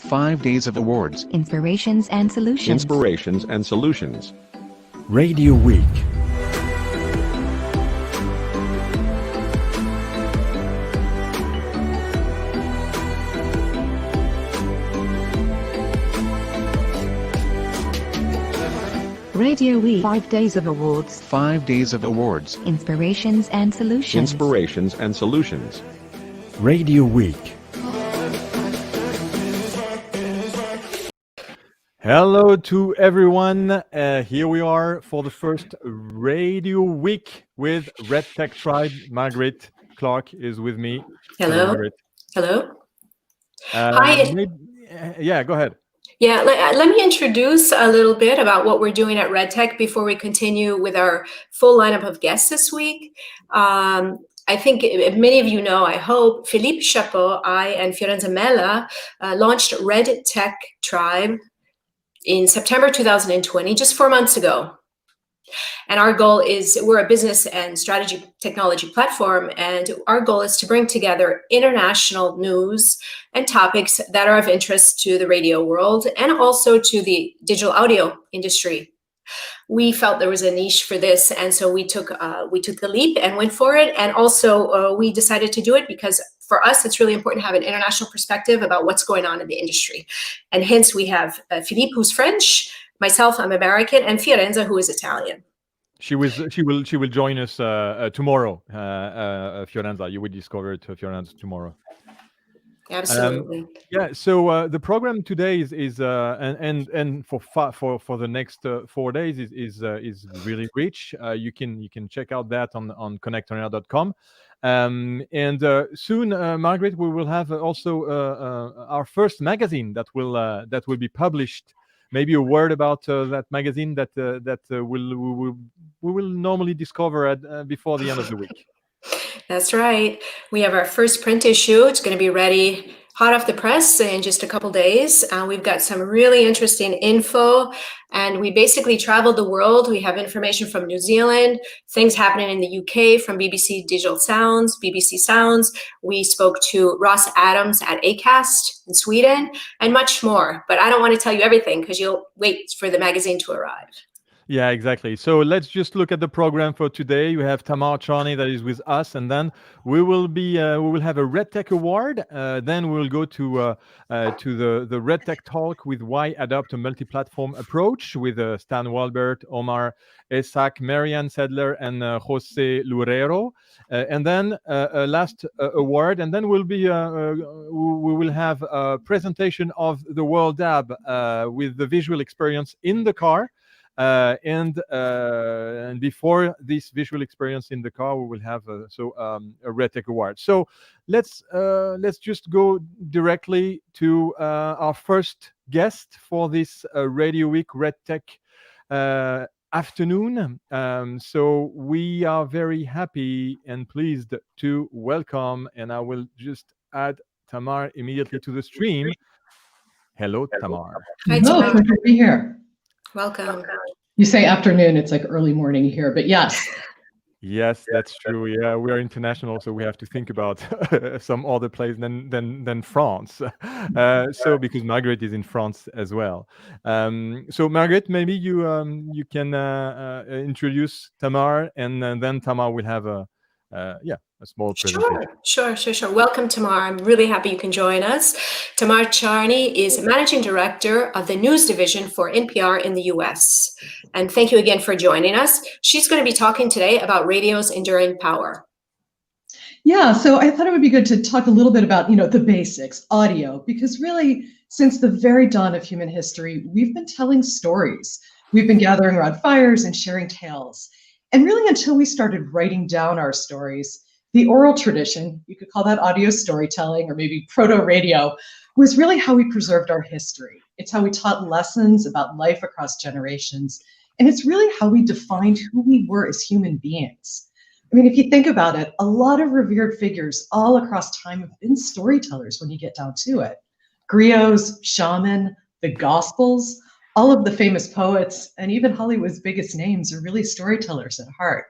5 days of awards. Inspirations and solutions. Inspirations and solutions. RadioWeek. RadioWeek. 5 days of awards. 5 days of awards. Inspirations and solutions. Inspirations and solutions. RadioWeek. Hello to everyone. Here we are for the first Radio Week with RedTech Tribe. Margaret Clark is with me. Hello. Margaret. Hello. Hi. Go ahead. Yeah, let me introduce a little bit about what we're doing at RedTech before we continue with our full lineup of guests this week. I think many of you know, I hope, Philippe Chapeau, I, and Fiorenza Mella launched RedTech Tribe in September 2020, just 4 months ago. And our goal is, we're a business and strategy technology platform, and our goal is to bring together international news and topics that are of interest to the radio world and also to the digital audio industry. We felt there was a niche for this, and so we took the leap and went for it. And also we decided to do it because for us, it's really important to have an international perspective about what's going on in the industry. And hence we have Philippe, who's French, myself, I'm American, and Fiorenza, who is Italian. She will join us tomorrow. Fiorenza, you will discover Fiorenza tomorrow. Absolutely. So the program today is and for the next 4 days is really rich. You can check out that on connectonair.com. And soon, Margaret, we will have also our first magazine that will be published. Maybe a word about that magazine that we will normally discover before the end of the week. That's right. We have our first print issue. It's going to be ready, hot off the press in just a couple days. We've got some really interesting info, and we basically traveled the world. We have information from New Zealand, things happening in the UK from BBC Digital Sounds, BBC Sounds. We spoke to Ross Adams at Acast in Sweden, and much more. But I don't want to tell you everything because you'll wait for the magazine to arrive. Yeah, exactly. So let's just look at the program for today. We have Tamar Charney that is with us, and then we will have a RedTech Award. Then we'll go to the RedTech Talk with why adopt a multi-platform approach with Stan Walbert, Omar Esak, Marianne Sedler, and Jose Loureiro. And then a last award, and then we will have a presentation of the WorldDAB with the visual experience in the car. And before this visual experience in the car, we will have a RedTech Award. So let's just go directly to our first guest for this Radio Week RedTech afternoon. So we are very happy and pleased to welcome, and I will just add Tamar immediately to the stream. Hello, Tamar. Hi, Hello, Tamar. good to be here. Welcome. You say afternoon, it's like early morning here, but yes. Yes, that's true. Yeah, we are international, so we have to think about some other place than France. So because Margaret is in France as well. So Margaret, maybe you can introduce Tamar, and then Tamar will have a small presentation. Sure. Welcome, Tamar. I'm really happy you can join us. Tamar Charney is Managing Director of the News Division for NPR in the US. And thank you again for joining us. She's going to be talking today about radio's enduring power. Yeah, so I thought it would be good to talk a little bit about, the basics, audio, because really, since the very dawn of human history, we've been telling stories. We've been gathering around fires and sharing tales. And really, until we started writing down our stories, the oral tradition, you could call that audio storytelling or maybe proto-radio, was really how we preserved our history. It's how we taught lessons about life across generations. And it's really how we defined who we were as human beings. I mean, if you think about it, a lot of revered figures all across time have been storytellers when you get down to it. Griots, shaman, the Gospels, all of the famous poets, and even Hollywood's biggest names are really storytellers at heart.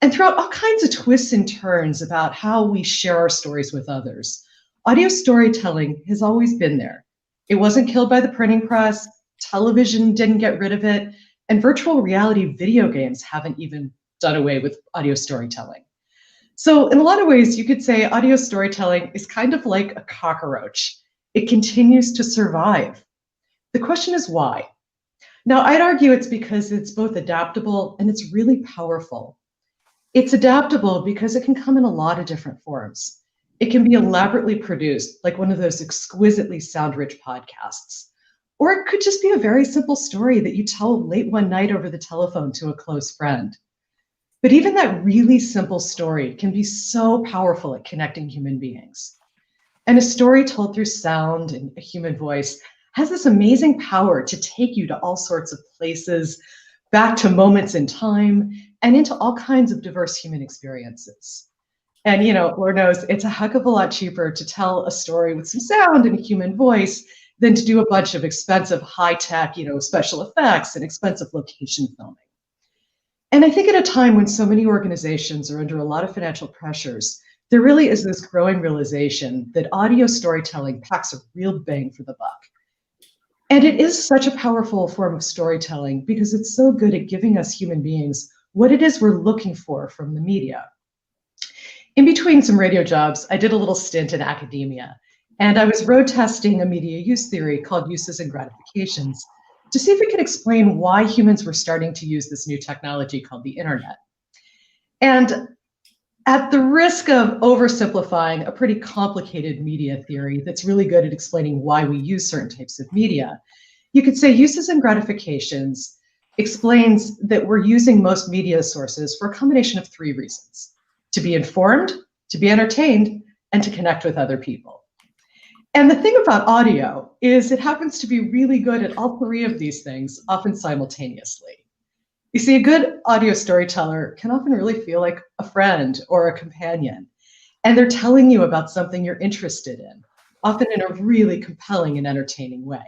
And throughout all kinds of twists and turns about how we share our stories with others, audio storytelling has always been there. It wasn't killed by the printing press, television didn't get rid of it, and virtual reality video games haven't even done away with audio storytelling. So in a lot of ways, you could say audio storytelling is kind of like a cockroach. It continues to survive. The question is why? Now, I'd argue it's because it's both adaptable and it's really powerful. It's adaptable because it can come in a lot of different forms. It can be elaborately produced, like one of those exquisitely sound-rich podcasts. Or it could just be a very simple story that you tell late one night over the telephone to a close friend. But even that really simple story can be so powerful at connecting human beings. And a story told through sound and a human voice has this amazing power to take you to all sorts of places, back to moments in time, and into all kinds of diverse human experiences. And Lord knows, it's a heck of a lot cheaper to tell a story with some sound and a human voice than to do a bunch of expensive high-tech, special effects and expensive location filming. And I think at a time when so many organizations are under a lot of financial pressures, there really is this growing realization that audio storytelling packs a real bang for the buck. And it is such a powerful form of storytelling because it's so good at giving us human beings what it is we're looking for from the media. In between some radio jobs, I did a little stint in academia, and I was road testing a media use theory called uses and gratifications to see if we could explain why humans were starting to use this new technology called the internet. And at the risk of oversimplifying a pretty complicated media theory that's really good at explaining why we use certain types of media, you could say uses and gratifications explains that we're using most media sources for a combination of three reasons: to be informed, to be entertained, and to connect with other people. And the thing about audio is it happens to be really good at all three of these things, often simultaneously. You see, a good audio storyteller can often really feel like a friend or a companion, and they're telling you about something you're interested in, often in a really compelling and entertaining way.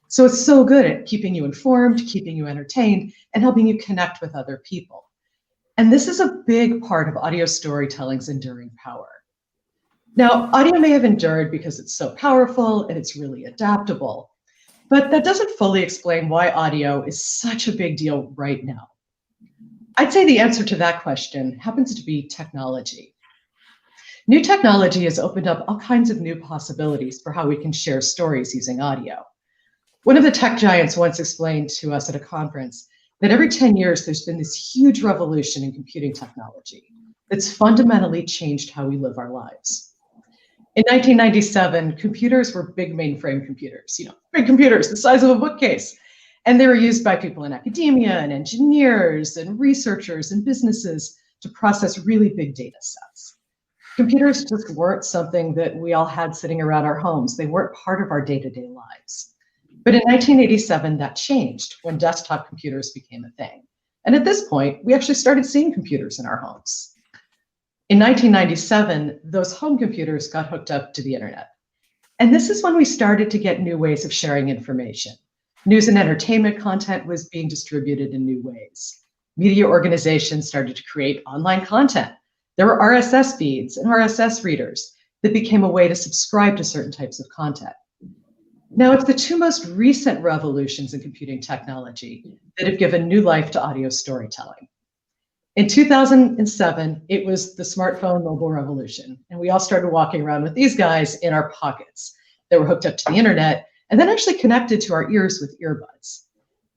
So it's so good at keeping you informed, keeping you entertained, and helping you connect with other people. And this is a big part of audio storytelling's enduring power. Now, audio may have endured because it's so powerful and it's really adaptable, but that doesn't fully explain why audio is such a big deal right now. I'd say the answer to that question happens to be technology. New technology has opened up all kinds of new possibilities for how we can share stories using audio. One of the tech giants once explained to us at a conference that every 10 years there's been this huge revolution in computing technology that's fundamentally changed how we live our lives. In 1997, computers were big mainframe computers, big computers the size of a bookcase. And they were used by people in academia and engineers and researchers and businesses to process really big data sets. Computers just weren't something that we all had sitting around our homes. They weren't part of our day-to-day lives. But in 1987, that changed when desktop computers became a thing. And at this point, we actually started seeing computers in our homes. In 1997, those home computers got hooked up to the internet. And this is when we started to get new ways of sharing information. News and entertainment content was being distributed in new ways. Media organizations started to create online content. There were RSS feeds and RSS readers that became a way to subscribe to certain types of content. Now, it's the two most recent revolutions in computing technology that have given new life to audio storytelling. In 2007, it was the smartphone mobile revolution, and we all started walking around with these guys in our pockets that were hooked up to the internet and then actually connected to our ears with earbuds.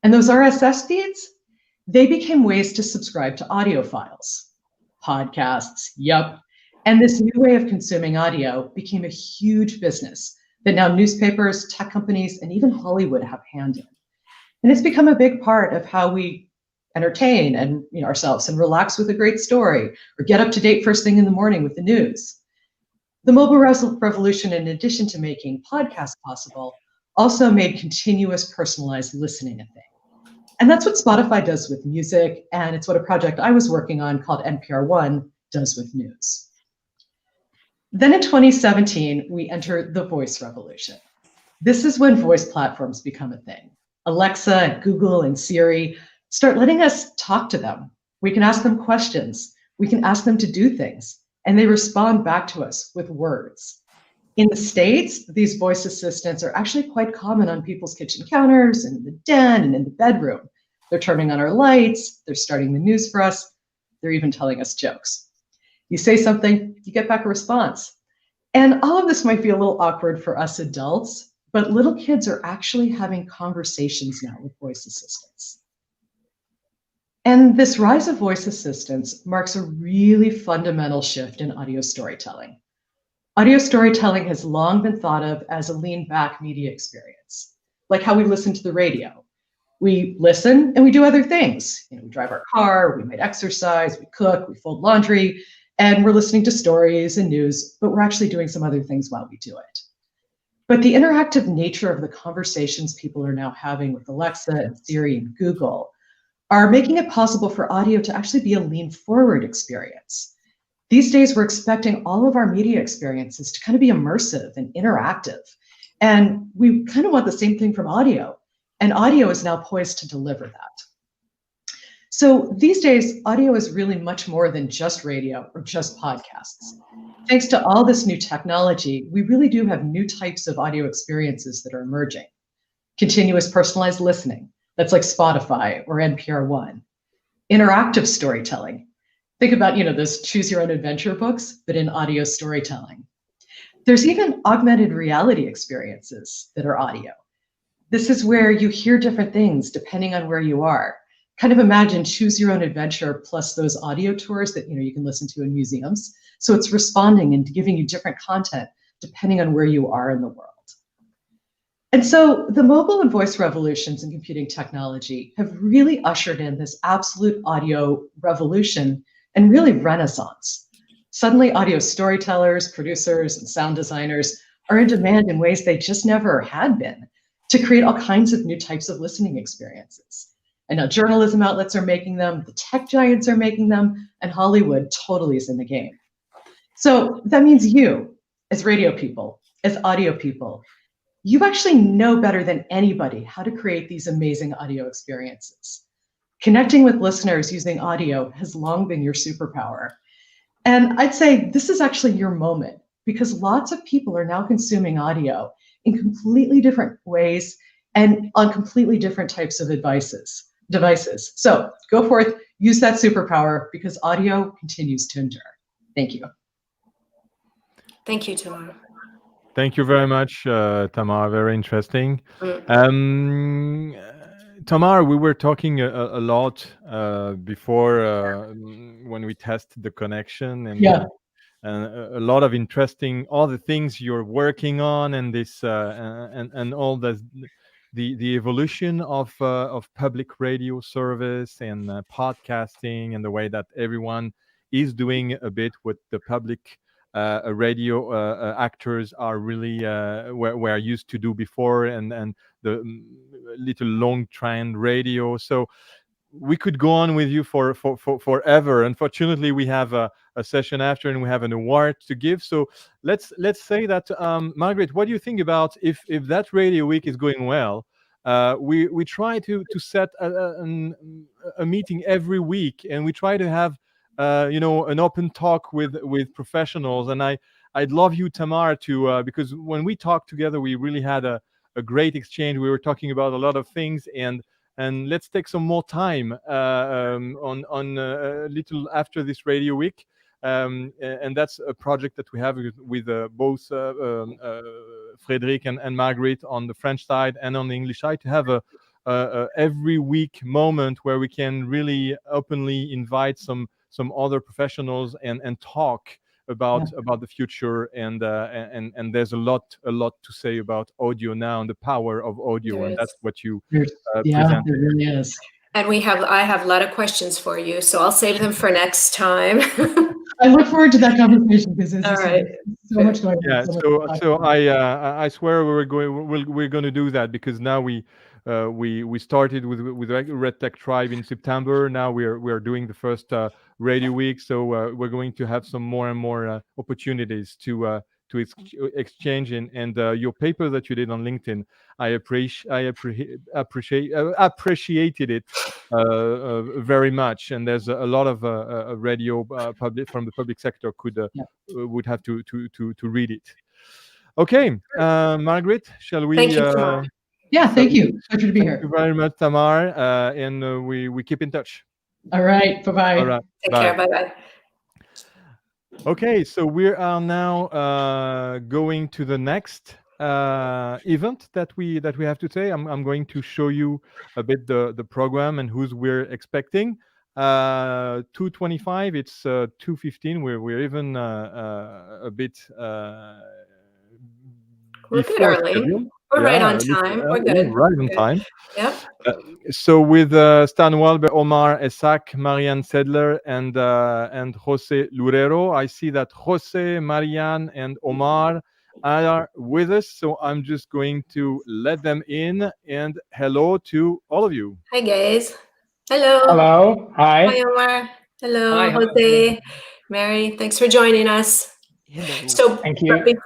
And those RSS feeds, they became ways to subscribe to audio files, podcasts, yep. And this new way of consuming audio became a huge business that now newspapers, tech companies, and even Hollywood have hand in. And it's become a big part of how we entertain and ourselves and relax with a great story or get up to date first thing in the morning with the news. The mobile revolution, in addition to making podcasts possible, also made continuous personalized listening a thing. And that's what Spotify does with music, and it's what a project I was working on called NPR One does with news. Then in 2017, we enter the voice revolution. This is when voice platforms become a thing. Alexa, Google, and Siri start letting us talk to them. We can ask them questions. We can ask them to do things, and they respond back to us with words. In the States, these voice assistants are actually quite common on people's kitchen counters, and in the den, and in the bedroom. They're turning on our lights, they're starting the news for us, they're even telling us jokes. You say something, you get back a response. And all of this might be a little awkward for us adults, but little kids are actually having conversations now with voice assistants. And this rise of voice assistants marks a really fundamental shift in audio storytelling. Audio storytelling has long been thought of as a lean-back media experience, like how we listen to the radio. We listen and we do other things. We drive our car, we might exercise, we cook, we fold laundry, and we're listening to stories and news, but we're actually doing some other things while we do it. But the interactive nature of the conversations people are now having with Alexa and Siri and Google are making it possible for audio to actually be a lean-forward experience. These days, we're expecting all of our media experiences to kind of be immersive and interactive. And we kind of want the same thing from audio. And audio is now poised to deliver that. So these days, audio is really much more than just radio or just podcasts. Thanks to all this new technology, we really do have new types of audio experiences that are emerging. Continuous personalized listening, that's like Spotify or NPR One. Interactive storytelling. Think about, those choose your own adventure books, but in audio storytelling. There's even augmented reality experiences that are audio. This is where you hear different things depending on where you are. Kind of imagine choose your own adventure plus those audio tours that you can listen to in museums. So it's responding and giving you different content depending on where you are in the world. And so the mobile and voice revolutions in computing technology have really ushered in this absolute audio revolution and really renaissance. Suddenly, audio storytellers, producers, and sound designers are in demand in ways they just never had been to create all kinds of new types of listening experiences. And now journalism outlets are making them, the tech giants are making them, and Hollywood totally is in the game. So that means you, as radio people, as audio people, you actually know better than anybody how to create these amazing audio experiences. Connecting with listeners using audio has long been your superpower. And I'd say this is actually your moment because lots of people are now consuming audio in completely different ways and on completely different types of devices. So go forth, use that superpower because audio continues to endure. Thank you. Thank you, Tamar. Thank you very much, Tamar. Very interesting. Tamar, we were talking a lot before when we tested the connection, and a lot of interesting all the things you're working on, and this and all the evolution of public radio service and podcasting, and the way that everyone is doing a bit what the public radio actors are really were used to do before, and the little long trend radio. So we could go on with you for forever. Unfortunately, we have a session after, and we have an award to give. So let's say that Margaret, what do you think about if that Radio Week is going well? We try to set a meeting every week, and we try to have an open talk with professionals. And I'd love you, Tamar, to because when we talked together, we really had a great exchange. We were talking about a lot of things, and let's take some more time on a little after this Radio Week. And that's a project that we have with both Frédéric and Margaret on the French side and on the English side, to have a every week moment where we can really openly invite some other professionals and talk about the future, and there's a lot to say about audio now and the power of audio, and that's what you present. There really is. And I have a lot of questions for you, so I'll save them for next time. I look forward to that conversation because there's All right. so much going on. Yeah, so I swear we're going to do that, because now we started with RedTech Tribe in September. Now we're doing the first Radio Week, so we're going to have some more and more opportunities to exchange. And your paper that you did on LinkedIn, I appreciated it very much. And there's a lot of radio public from the public sector would have to read it. Okay, Margaret, shall we? Thank you, Tamar. Yeah, thank you. Pleasure to be Thank you here. very much, Tamar, and we keep in touch. All right. Bye-bye. All right, Take bye. care. Bye-bye. Okay, so we are now going to the next event that we have today. I'm going to show you a bit the program and who's we're expecting. 2:25. It's 2:15. We're even a bit We're good before early. schedule. We're right Yeah, on a little time. We're early, good. right on Good. time. Yep. So with Stan Walber, Omar Esak, Marianne Sedler, and Jose Lurero, I see that Jose, Marianne, and Omar are with us. So I'm just going to let them in. And hello to all of you. Hi, guys. Hello. Hello. Hi. Hi, Omar. Hello, Hi, how are Jose. Mary, thanks for joining us. So, Thank you.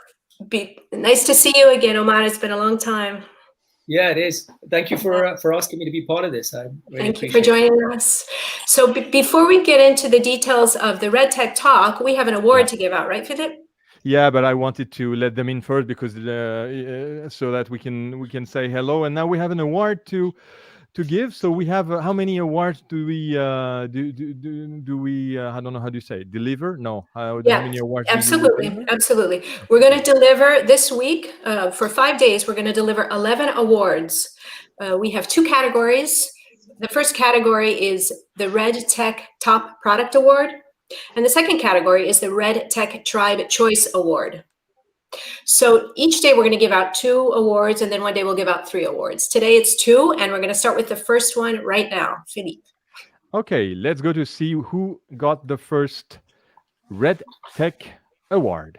nice to see you again, Omar. It's been a long time. Yeah, it is. Thank you for asking me to be part of this. I really Thank you for appreciate it. joining us. So before we get into the details of the RedTech talk, we have an award to give out, right, Philip? Yeah, but I wanted to let them in first because so that we can say hello. And now we have an award to give. So we have how many awards do we do we I don't know how do you say deliver? No, how many awards? Absolutely. We're going to deliver this week for 5 days. We're going to deliver 11 awards. We have 2 categories. The first category is the RedTech Top Product Award, and the second category is the RedTech Tribe Choice Award. So each day we're going to give out 2 awards, and then one day we'll give out 3 awards. Today it's 2, and we're going to start with the first one right now. Philippe. Okay, let's go to see who got the first RedTech Award.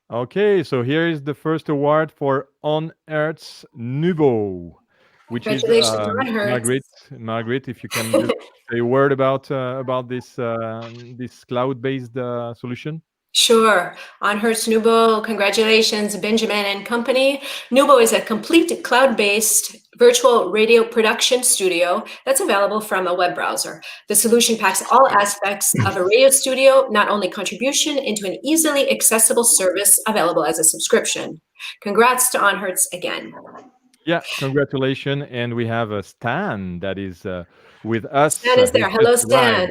Okay, so here is the first award for On Earth's Nouveau, which is Margaret, if you can just say a word about this this cloud-based solution. Sure. On Hertz Nouveau, congratulations, Benjamin and company. Nouveau is a complete cloud-based virtual radio production studio that's available from a web browser. The solution packs all aspects of a radio studio, not only contribution, into an easily accessible service available as a subscription. Congrats to On Hertz again. Yeah, congratulations. And we have a Stan that is with us. Stan is there. Hello, Stan.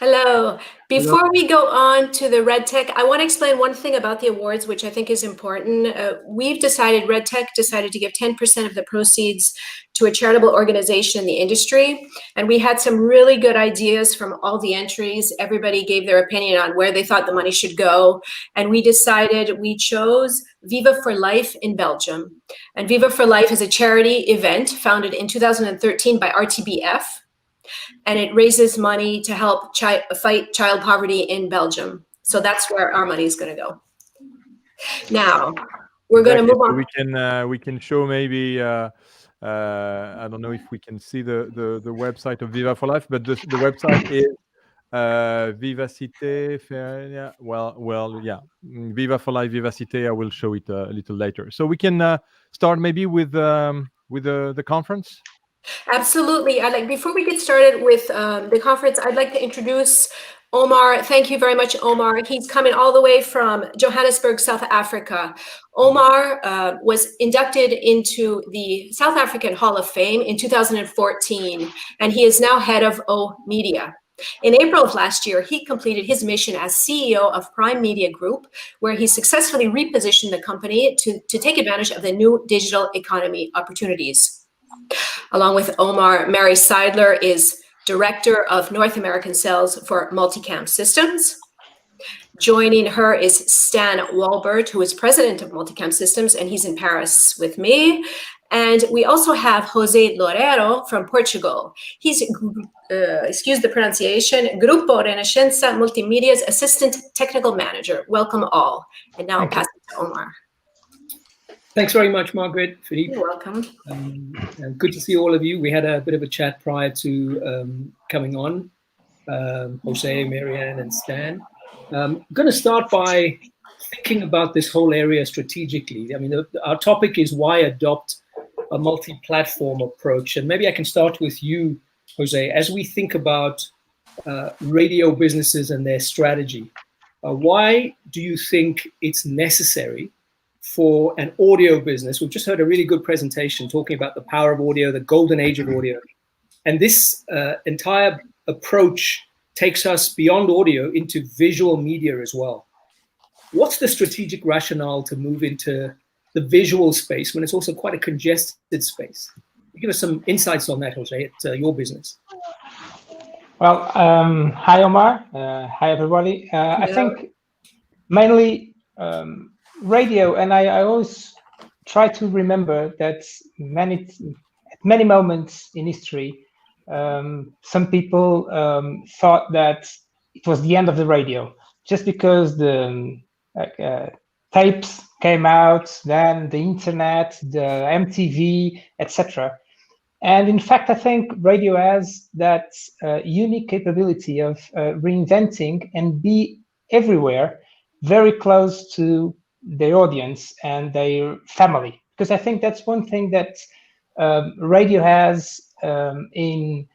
Hello. Before we go on to the RedTech, I want to explain one thing about the awards, which I think is important. RedTech decided to give 10% of the proceeds to a charitable organization in the industry. And we had some really good ideas from all the entries. Everybody gave their opinion on where they thought the money should go. And we chose Viva for Life in Belgium. And Viva for Life is a charity event founded in 2013 by RTBF. And it raises money to help fight child poverty in Belgium. So that's where our money is going to go. Now, we're going to move on. We can show maybe, I don't know if we can see the website of Viva for Life, but the website is Vivacité. Yeah, Viva for Life, Vivacité. I will show it a little later. So we can start maybe with the conference. Absolutely. Before we get started with the conference, I'd like to introduce Omar. Thank you very much, Omar. He's coming all the way from Johannesburg, South Africa. Omar was inducted into the South African Hall of Fame in 2014, and he is now head of O Media. In April of last year, he completed his mission as CEO of Prime Media Group, where he successfully repositioned the company to take advantage of the new digital economy opportunities. Along with Omar, Mary Seidler is Director of North American Sales for Multicam Systems. Joining her is Stan Walbert, who is president of Multicam Systems, and he's in Paris with me. And we also have Jose Loureiro from Portugal. He's, excuse the pronunciation, Grupo Renascença Multimedia's Assistant Technical Manager. Welcome all. And now I'll pass it to Omar. Thanks very much, Margaret, Philippe. You're welcome. And good to see all of you. We had a bit of a chat prior to coming on, Jose, Marianne, and Stan. I'm going to start by thinking about this whole area strategically. I mean, our topic is why adopt a multi-platform approach. And maybe I can start with you, Jose. As we think about radio businesses and their strategy, why do you think it's necessary for an audio business? We've just heard a really good presentation talking about the power of audio, the golden age of audio. And this entire approach takes us beyond audio into visual media as well. What's the strategic rationale to move into the visual space when it's also quite a congested space? Give us some insights on that, Jose, at your business. Well, hi, Omar. Hi, everybody. I think mainly radio, and I always try to remember that at many moments in history, some people thought that it was the end of the radio, just because the tapes came out, then the internet, the MTV, etc. And in fact, I think radio has that unique capability of reinventing and be everywhere, very close to their audience and their family. Because I think that's one thing that radio has in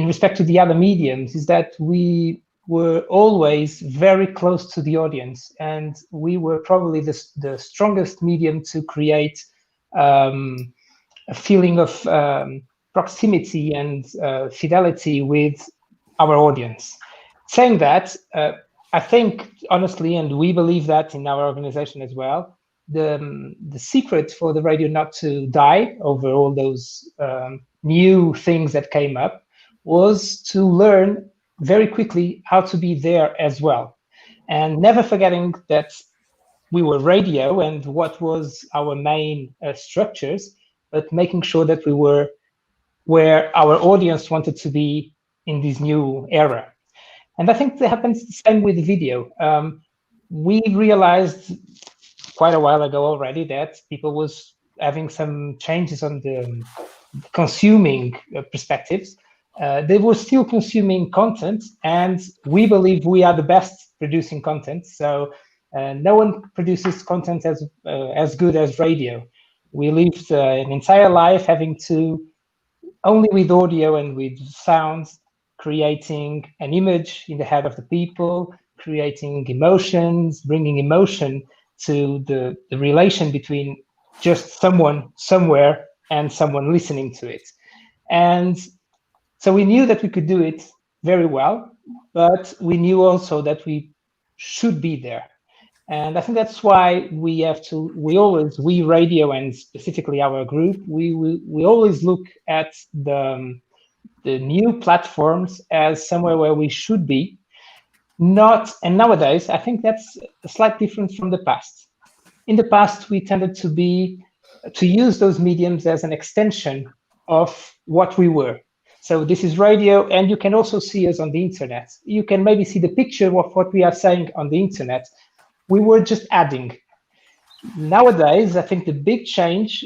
respect to the other mediums, is that we were always very close to the audience, and we were probably the strongest medium to create a feeling of proximity and fidelity with our audience. Saying that, I think honestly, and we believe that in our organization as well, the secret for the radio not to die over all those new things that came up was to learn very quickly how to be there as well, and never forgetting that we were radio and what was our main structures, but making sure that we were where our audience wanted to be in this new era. And I think that happens the same with video. We realized quite a while ago already that people was having some changes on the consuming perspectives. They were still consuming content, and we believe we are the best producing content. So no one produces content as good as radio. We lived an entire life having to, only with audio and with sounds, creating an image in the head of the people, creating emotions, bringing emotion to the relation between just someone somewhere and someone listening to it. And so we knew that we could do it very well, but we knew also that we should be there. And I think that's why we radio, and specifically our group, we always look at the new platforms as somewhere where we should be. And nowadays, I think that's a slight difference from the past. In the past, we tended to use those mediums as an extension of what we were. So this is radio, and you can also see us on the internet. You can maybe see the picture of what we are saying on the internet. We were just adding. Nowadays, I think the big change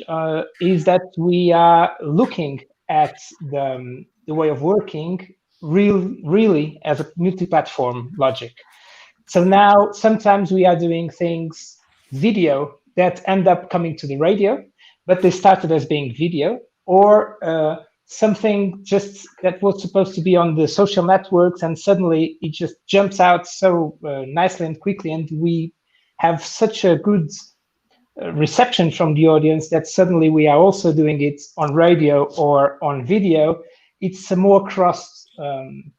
is that we are looking at the way of working really as a multi-platform logic. So now sometimes we are doing things video that end up coming to the radio, but they started as being video, or something just that was supposed to be on the social networks, and suddenly it just jumps out so nicely and quickly, and we have such a good reception from the audience that suddenly we are also doing it on radio or on video. It's a more cross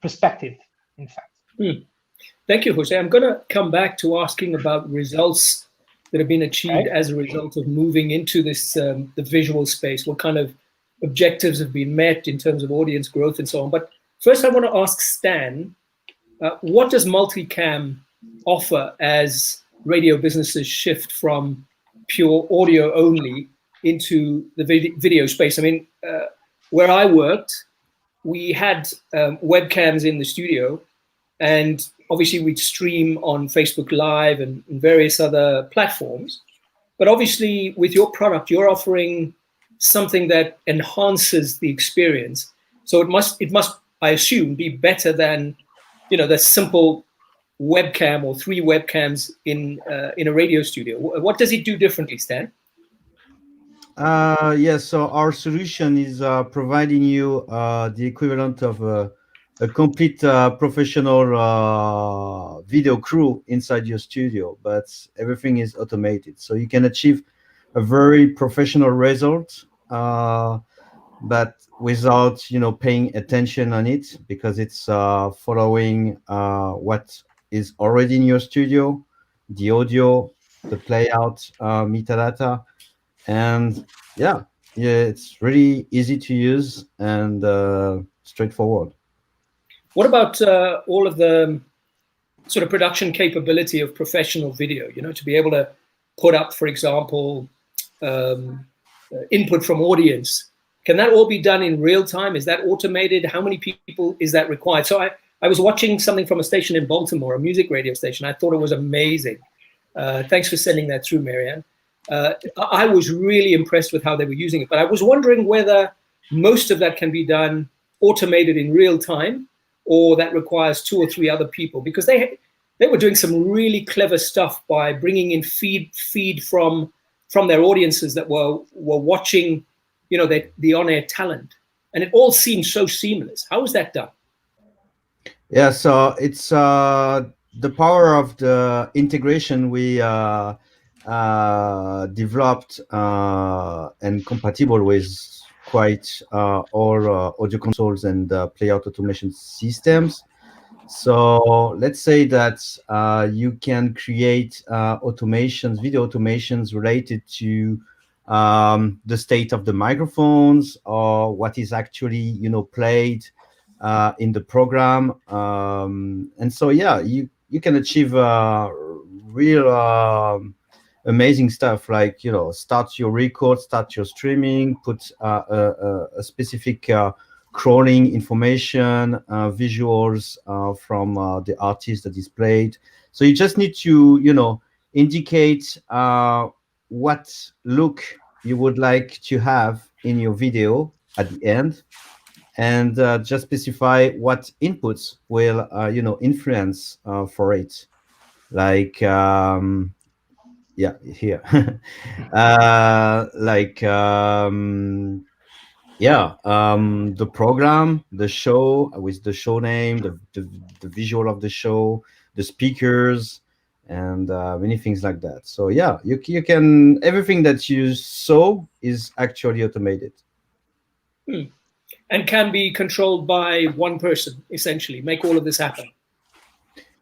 perspective, in fact. Thank you, Jose. I'm going to come back to asking about results that have been achieved as a result of moving into this the visual space. What kind of objectives have been met in terms of audience growth and so on. But first, I want to ask Stan, what does multicam offer as radio businesses shift from pure audio only into the video space? I mean, where I worked, we had webcams in the studio, and obviously we'd stream on Facebook Live and various other platforms. But obviously with your product, you're offering something that enhances the experience. So it must, I assume, be better than, the simple webcam or 3 webcams in a radio studio. What does it do differently, Stan? Yes, so our solution is providing you the equivalent of a complete professional video crew inside your studio, but everything is automated. So you can achieve a very professional result, but without, paying attention on it, because it's following what is already in your studio, the audio, the playout, metadata. And yeah, it's really easy to use and straightforward. What about all of the sort of production capability of professional video, to be able to put up, for example, input from audience? Can that all be done in real time? Is that automated? How many people is that required? So I was watching something from a station in Baltimore, a music radio station. I thought it was amazing. Thanks for sending that through, Marianne. I was really impressed with how they were using it, but I was wondering whether most of that can be done automated in real time, or that requires 2 or 3 other people, because they were doing some really clever stuff by bringing in feed from their audiences that were watching, the on-air talent, and it all seemed so seamless. How was that done? Yeah, so it's the power of the integration we developed and compatible with quite all audio consoles and playout automation systems. So let's say that you can create automations, video automations related to the state of the microphones, or what is actually played in the program, and so yeah, you can achieve real amazing stuff, like start your record, start your streaming, put a specific crawling information, visuals from the artist that is played. So you just need to indicate what look you would like to have in your video at the end, and just specify what inputs will influence for it, like yeah, here the program, the show with the show name, the visual of the show, the speakers, and many things like that. So yeah, you can, everything that you saw is actually automated. And can be controlled by one person, essentially, make all of this happen.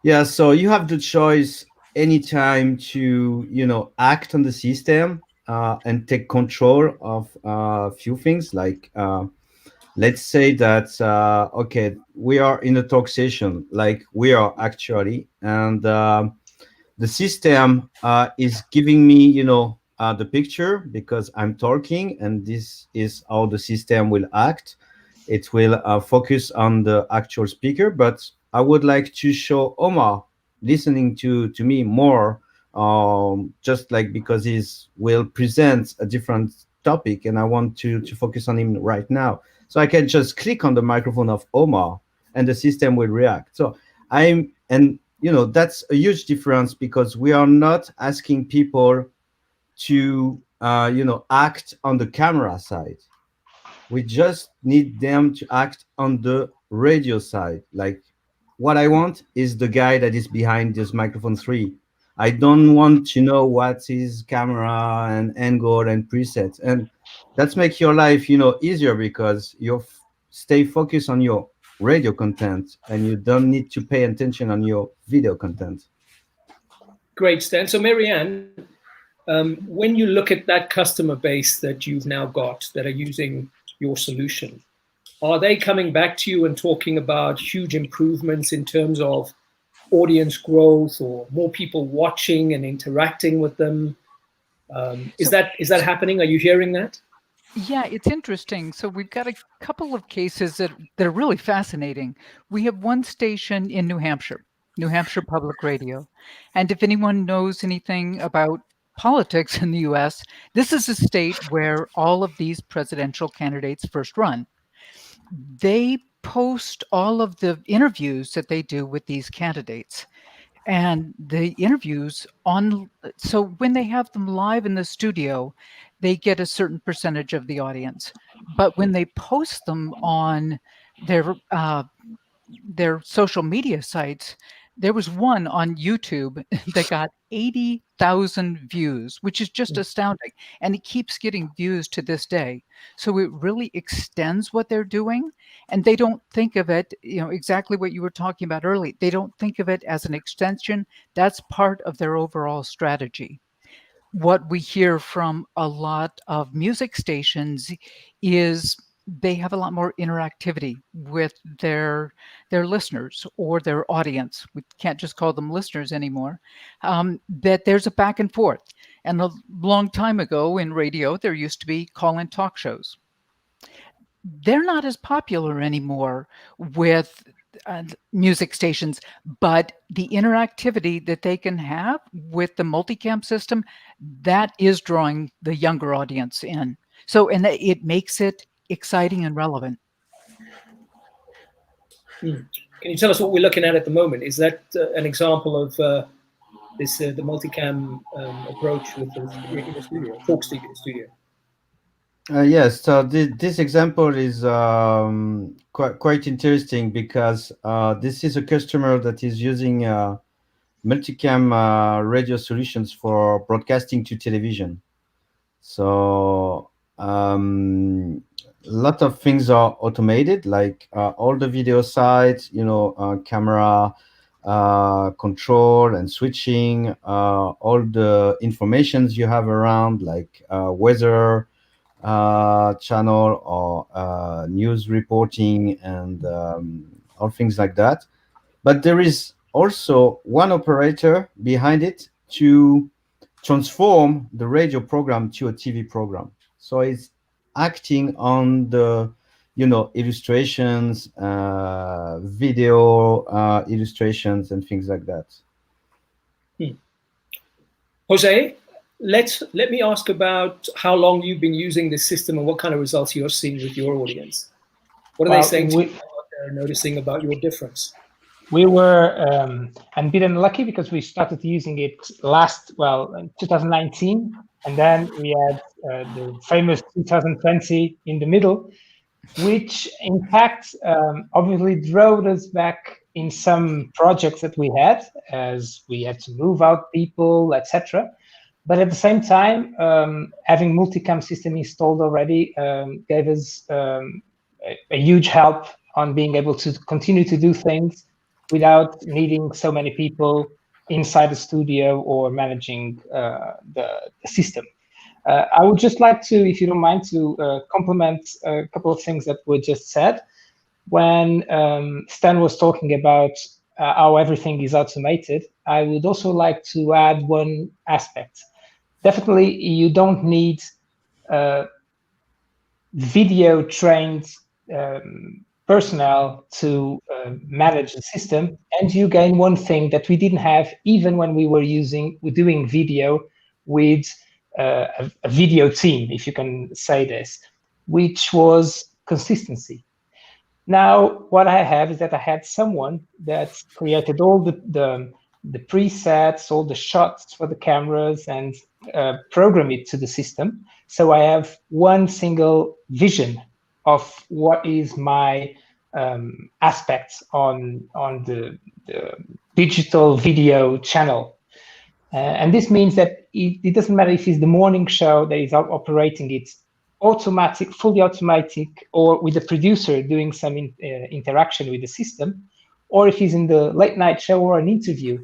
Yeah, so you have the choice anytime to act on the system and take control of a few things, like let's say that okay, we are in a talk session, like we are actually, and the system is giving me the picture because I'm talking, and this is how the system will act. It will focus on the actual speaker, but I would like to show Omar listening to me more, just like because he will present a different topic, and I want to focus on him right now. So I can just click on the microphone of Omar, and the system will react. So that's a huge difference, because we are not asking people to act on the camera side. We just need them to act on the radio side. Like, what I want is the guy that is behind this microphone 3. I don't want to know what is camera and angle and presets. And that's make your life, easier, because you stay focused on your radio content and you don't need to pay attention on your video content. Great, Stan. So Marianne, when you look at that customer base that you've now got that are using your solution, are they coming back to you and talking about huge improvements in terms of audience growth or more people watching and interacting with them? Is that happening? Are you hearing that? Yeah, it's interesting. So we've got a couple of cases that are really fascinating. We have one station in New Hampshire Public Radio. And if anyone knows anything about politics in the US, this is a state where all of these presidential candidates first run. They post all of the interviews that they do with these candidates. And the interviews so when they have them live in the studio, they get a certain percentage of the audience. But when they post them on their social media sites, there was one on YouTube that got 80,000 views, which is just astounding. And it keeps getting views to this day. So it really extends what they're doing. And they don't think of it, exactly what you were talking about earlier. They don't think of it as an extension. That's part of their overall strategy. What we hear from a lot of music stations is they have a lot more interactivity with their listeners or their audience. We can't just call them listeners anymore. That there's a back and forth. And a long time ago in radio, there used to be call-in talk shows. They're not as popular anymore with music stations, but the interactivity that they can have with the multicam system, that is drawing the younger audience in. So, and it makes it exciting and relevant. Can you tell us what we're looking at the moment? Is that an example of the multicam approach with the studio, talk studio? Yes, so this example is quite interesting because this is a customer that is using multicam radio solutions for broadcasting to television. So a lot of things are automated, like all the video sites, camera control and switching, all the informations you have around, like weather channel or news reporting and all things like that. But there is also one operator behind it to transform the radio program to a TV program. So it's acting on the illustrations, video illustrations and things like that. Jose, let me ask about how long you've been using this system and what kind of results you're seeing with your audience. What are they saying to you about what they're noticing about your difference? We were a bit unlucky because we started using it in 2019, and then we had the famous 2020 in the middle, which in fact obviously drove us back in some projects that we had, as we had to move out people, etc. But at the same time, having multicam system installed already gave us a huge help on being able to continue to do things without needing so many people inside the studio or managing the system. I would just like to, if you don't mind, to complement a couple of things that were just said. When Stan was talking about how everything is automated, I would also like to add one aspect. Definitely, you don't need video-trained personnel to manage the system, and you gain one thing that we didn't have even when we were doing video with a video team, if you can say this, which was consistency. Now, what I have is that I had someone that created all the presets, all the shots for the cameras, and program it to the system. So I have one single vision of what is my aspects on the digital video channel. And this means that it doesn't matter if it's the morning show that is operating it fully automatic, or with the producer doing some interaction with the system, or if he's in the late night show or an interview,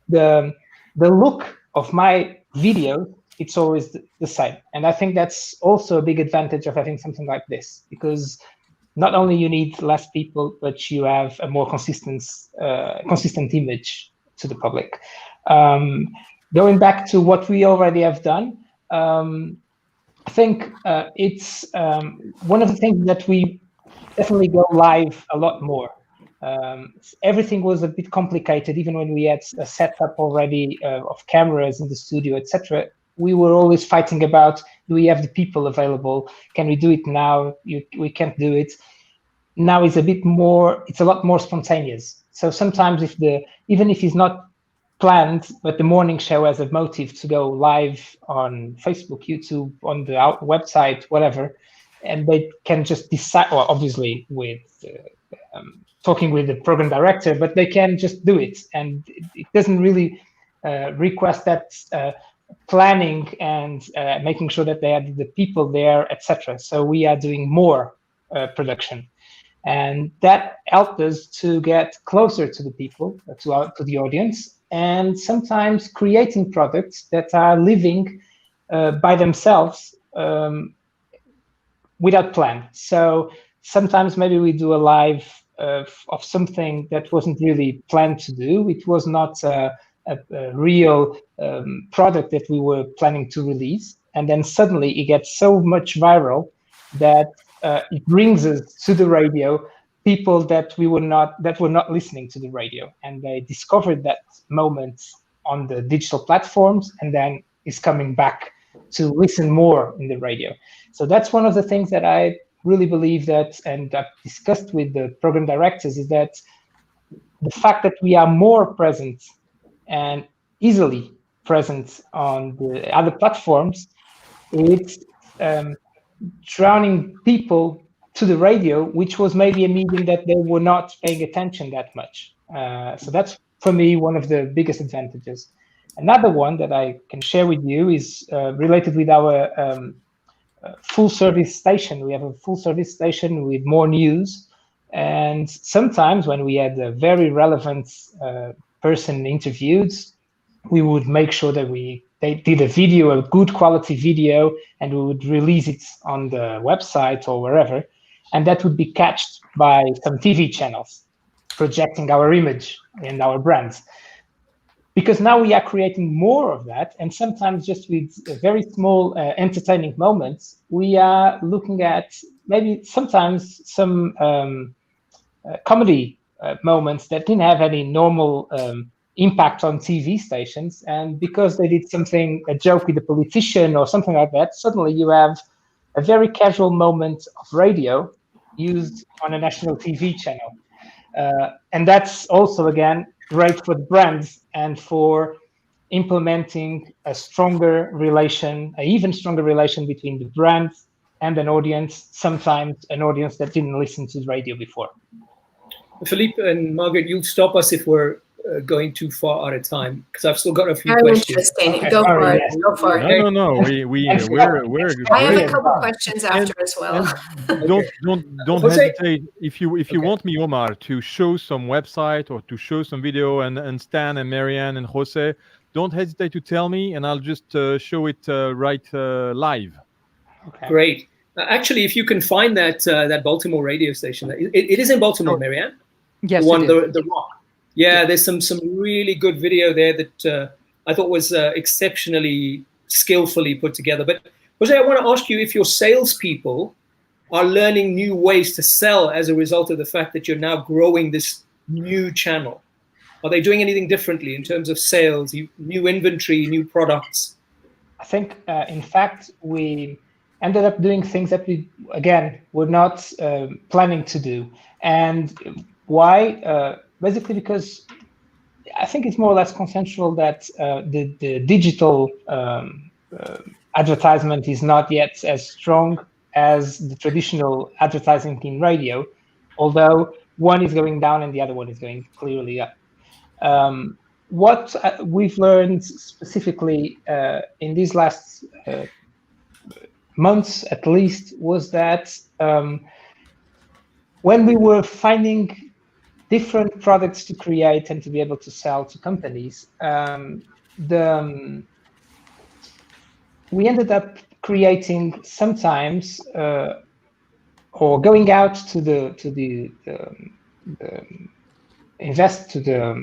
the look of my video, it's always the same. And I think that's also a big advantage of having something like this, because not only you need less people, but you have a more consistent image to the public. Going back to what we already have done, I think it's one of the things that we definitely go live a lot more. Everything was a bit complicated, even when we had a setup already of cameras in the studio, etc. We were always fighting about, do we have the people available? Can we do it now? We can't do it. Now it's a lot more spontaneous. So sometimes even if it's not planned, but the morning show has a motive to go live on Facebook, YouTube, on the website, whatever, and they can just decide, well, obviously with talking with the program director, but they can just do it. And it doesn't really request that planning and making sure that they have the people there, etc. So we are doing more production. And that helped us to get closer to the people, to the audience, and sometimes creating products that are living by themselves without plan. So sometimes maybe we do a live of something that wasn't really planned to do. It was not a real product that we were planning to release. And then suddenly it gets so much viral that it brings us to the radio people that were not listening to the radio, and they discovered that moment on the digital platforms, and then is coming back to listen more in the radio. So that's one of the things that I really believe that, and I've discussed with the program directors, is that the fact that we are more present and easily present on the other platforms, it's drowning people to the radio, which was maybe a medium that they were not paying attention that much. So that's, for me, one of the biggest advantages. Another one that I can share with you is related with our full service station. We have a full service station with more news. And sometimes when we had a very relevant person interviewed, we would make sure that they did a video, a good quality video, and we would release it on the website or wherever. And that would be catched by some TV channels, projecting our image and our brands. Because now we are creating more of that, and sometimes just with very small entertaining moments, we are looking at maybe sometimes some comedy moments that didn't have any normal impact on TV stations. And because they did something, a joke with a politician or something like that, suddenly you have a very casual moment of radio used on a national TV channel. And that's also, again, great for the brands and for implementing a stronger relation, an even stronger relation between the brand and an audience, sometimes an audience that didn't listen to the radio before. Philippe and Margaret, you'll stop us if we're going too far out of time, because I've still got a few questions. Interesting. Okay, Go for it. yes. Go for it. No. We're I have a couple questions after as well. Don't Jose? hesitate if you want me, Omar, to show some website or to show some video, and Stan and Marianne and Jose, don't hesitate to tell me, and I'll just show it live. Okay. Great. Actually, if you can find that Baltimore radio station, it is in Baltimore, Marianne. Yes, The one, it is. the Rock. Yeah, there's some really good video there that I thought was exceptionally skillfully put together. But Jose, I want to ask you if your salespeople are learning new ways to sell as a result of the fact that you're now growing this new channel. Are they doing anything differently in terms of sales, new inventory, new products? I think, in fact, we ended up doing things that we, again, were not planning to do. And why? Basically because I think it's more or less consensual that the digital advertisement is not yet as strong as the traditional advertising in radio, although one is going down and the other one is going clearly up. What we've learned specifically in these last months, at least, was that when we were finding different products to create and to be able to sell to companies, we ended up creating sometimes or going out to the invest to the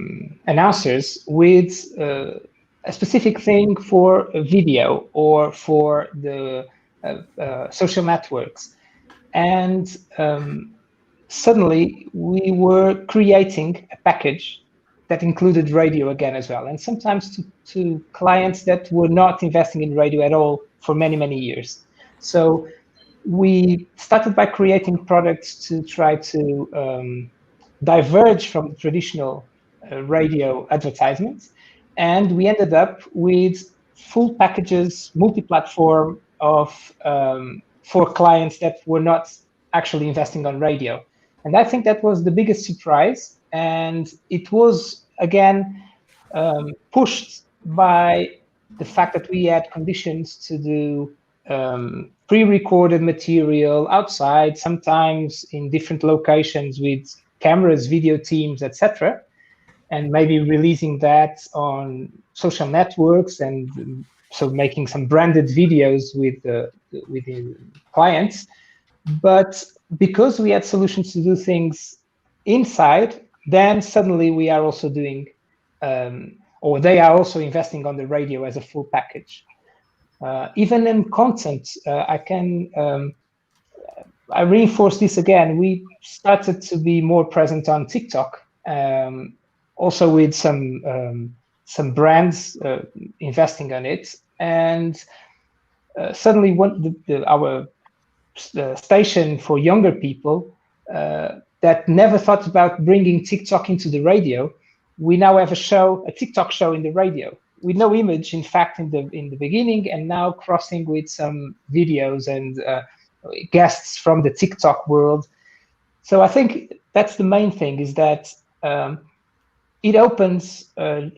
announcers with a specific thing for a video or for the social networks. And suddenly we were creating a package that included radio again as well. And sometimes to clients that were not investing in radio at all for many, many years. So we started by creating products to try to diverge from the traditional radio advertisements. And we ended up with full packages, multi-platform of for clients that were not actually investing on radio. And I think that was the biggest surprise. And it was, again, pushed by the fact that we had conditions to do pre-recorded material outside, sometimes in different locations with cameras, video teams, etc., and maybe releasing that on social networks, and so making some branded videos with the clients. But because we had solutions to do things inside, then suddenly we are also doing, or they are also investing on the radio as a full package. Even in content, I reinforce this again. We started to be more present on TikTok, also with some brands investing on it, and suddenly our station for younger people that never thought about bringing TikTok into the radio, we now have a TikTok show in the radio with no image, in fact, in the beginning, and now crossing with some videos and guests from the TikTok world. So I think that's the main thing, is that it opens a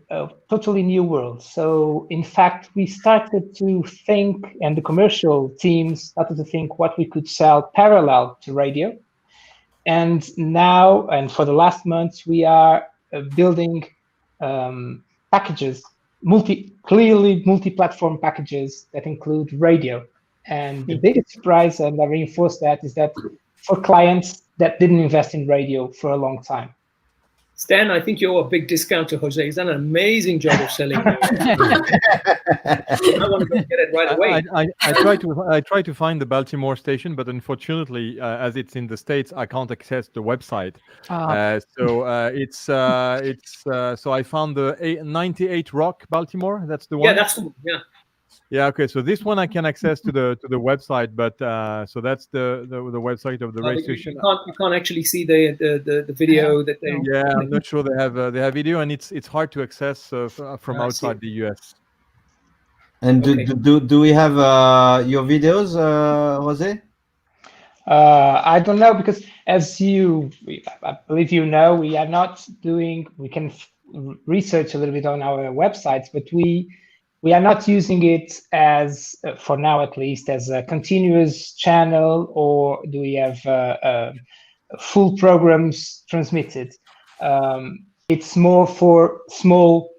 totally new world. So in fact, we started to think, and the commercial teams started to think what we could sell parallel to radio. And now, and for the last month, we are building packages, clearly multi-platform packages that include radio. And the biggest surprise, and I reinforce that, is that for clients that didn't invest in radio for a long time. Stan, I think you're a big discount to Jose. He's done an amazing job of selling. I want to go get it right away. I try to find the Baltimore station, but unfortunately, as it's in the States, I can't access the website. So I found the 98 Rock Baltimore. That's the one. Yeah, that's the one. Yeah. Yeah. Okay. So this one I can access to the website, but so that's the website of the radio station. You can't actually see the video that they. Yeah, I'm not sure they have video, and it's hard to access from outside the US. And do we have your videos, Jose? I don't know, because as I believe you know, we are not doing. We can research a little bit on our websites, but we are not using it as, for now at least, as a continuous channel, or do we have full programs transmitted? It's more for small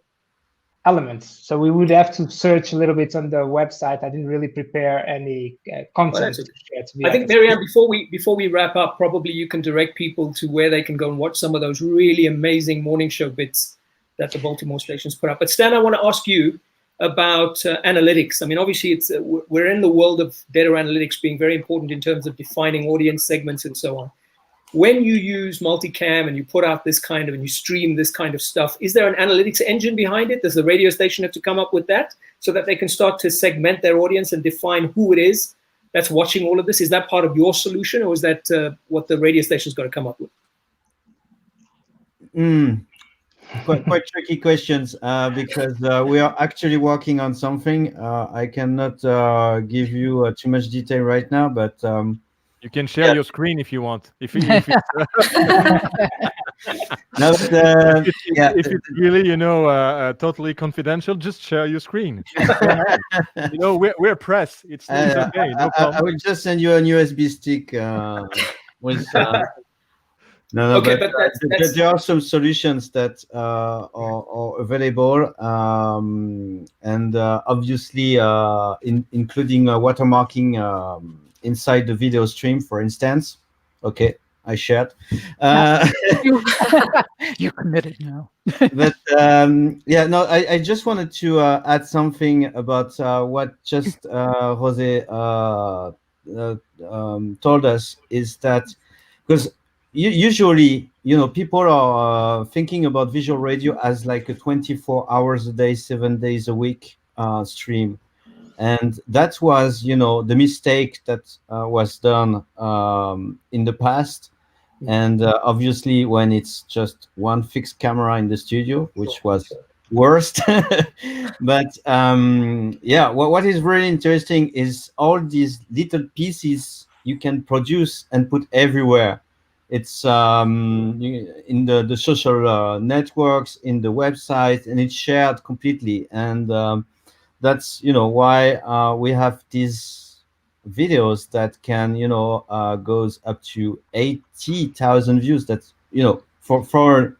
elements. So we would have to search a little bit on the website. I didn't really prepare any content. I think, Marianne, before we wrap up, probably you can direct people to where they can go and watch some of those really amazing morning show bits that the Baltimore stations put up. But Stan, I want to ask you about analytics. I mean, obviously, we're in the world of data analytics being very important in terms of defining audience segments and so on. When you use multicam and you put out this kind of, and you stream this kind of stuff, is there an analytics engine behind it? Does the radio station have to come up with that so that they can start to segment their audience and define who it is that's watching all of this? Is that part of your solution, or is that what the radio station's got to come up with? Quite tricky questions, because we are actually working on something. I cannot give you too much detail right now, but you can share your screen if you want. If it's really, totally confidential, just share your screen. We're press. It's okay. No problem. I will just send you a USB stick with. No, okay, but there are some solutions that are available, and obviously including watermarking inside the video stream, for instance. Okay, I shared. You're committed now. But yeah, no, I just wanted to add something about what just Jose told us, is that because usually, people are thinking about visual radio as like a 24 hours a day, 7 days a week stream. And that was, the mistake that was done in the past. And obviously, when it's just one fixed camera in the studio, which was worst. But yeah, what is really interesting is all these little pieces you can produce and put everywhere. It's in the social networks, in the website, and it's shared completely. And that's why we have these videos that can goes up to 80,000 views. That's for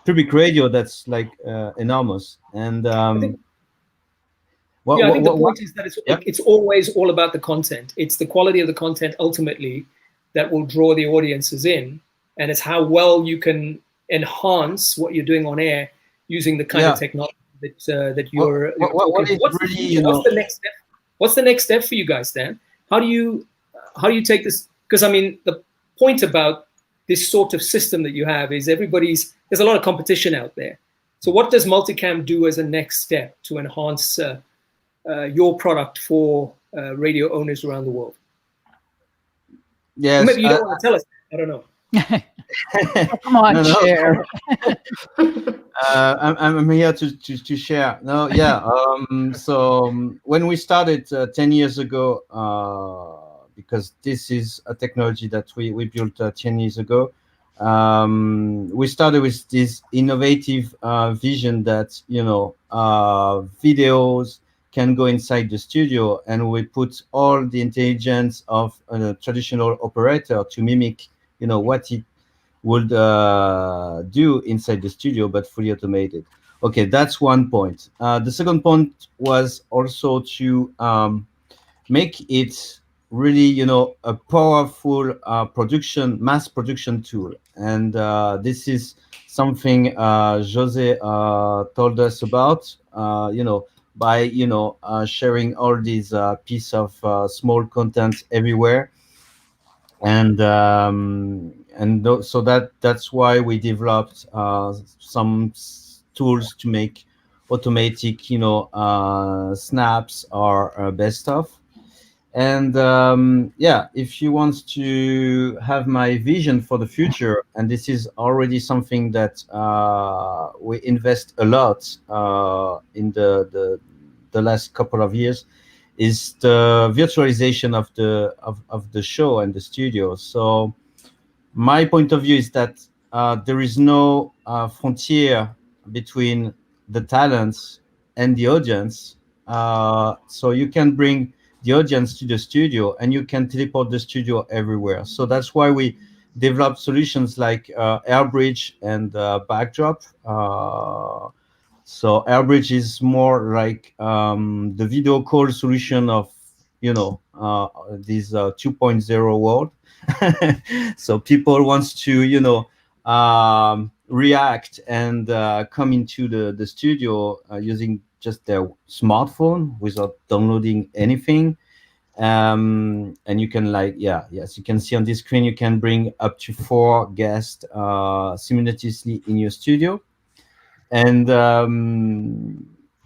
public radio, that's like enormous. And I think the point is that it's always all about the content. It's the quality of the content ultimately that will draw the audiences in, and it's how well you can enhance what you're doing on air using the kind of technology that you're talking. What's the next step? What's the next step for you guys, Dan? How do you take this? Because I mean, the point about this sort of system that you have is there's a lot of competition out there. So what does Multicam do as a next step to enhance your product for radio owners around the world? Yes, or maybe you don't want to tell us. I don't know. Come on, share. I'm here to share. No, yeah. So when we started 10 years ago, because this is a technology that we built 10 years ago, we started with this innovative vision that videos can go inside the studio, and we put all the intelligence of a traditional operator to mimic what it would do inside the studio, but fully automated. Okay, that's one point. The second point was also to make it really a powerful mass production tool. And this is something Jose told us about, by sharing all these piece of small content everywhere. And so that's why we developed some tools to make automatic snaps or best of. And yeah, if you want to have my vision for the future, and this is already something that we invest a lot in the last couple of years, is the virtualization of the show and the studio. So my point of view is that there is no frontier between the talents and the audience. So you can bring the audience to the studio, and you can teleport the studio everywhere. So that's why we developed solutions like AirBridge and Backdrop. So AirBridge is more like the video call solution of this 2.0 world. So people wants to react and come into the studio using just their smartphone without downloading anything. And you can you can see on this screen, you can bring up to 4 guests simultaneously in your studio. And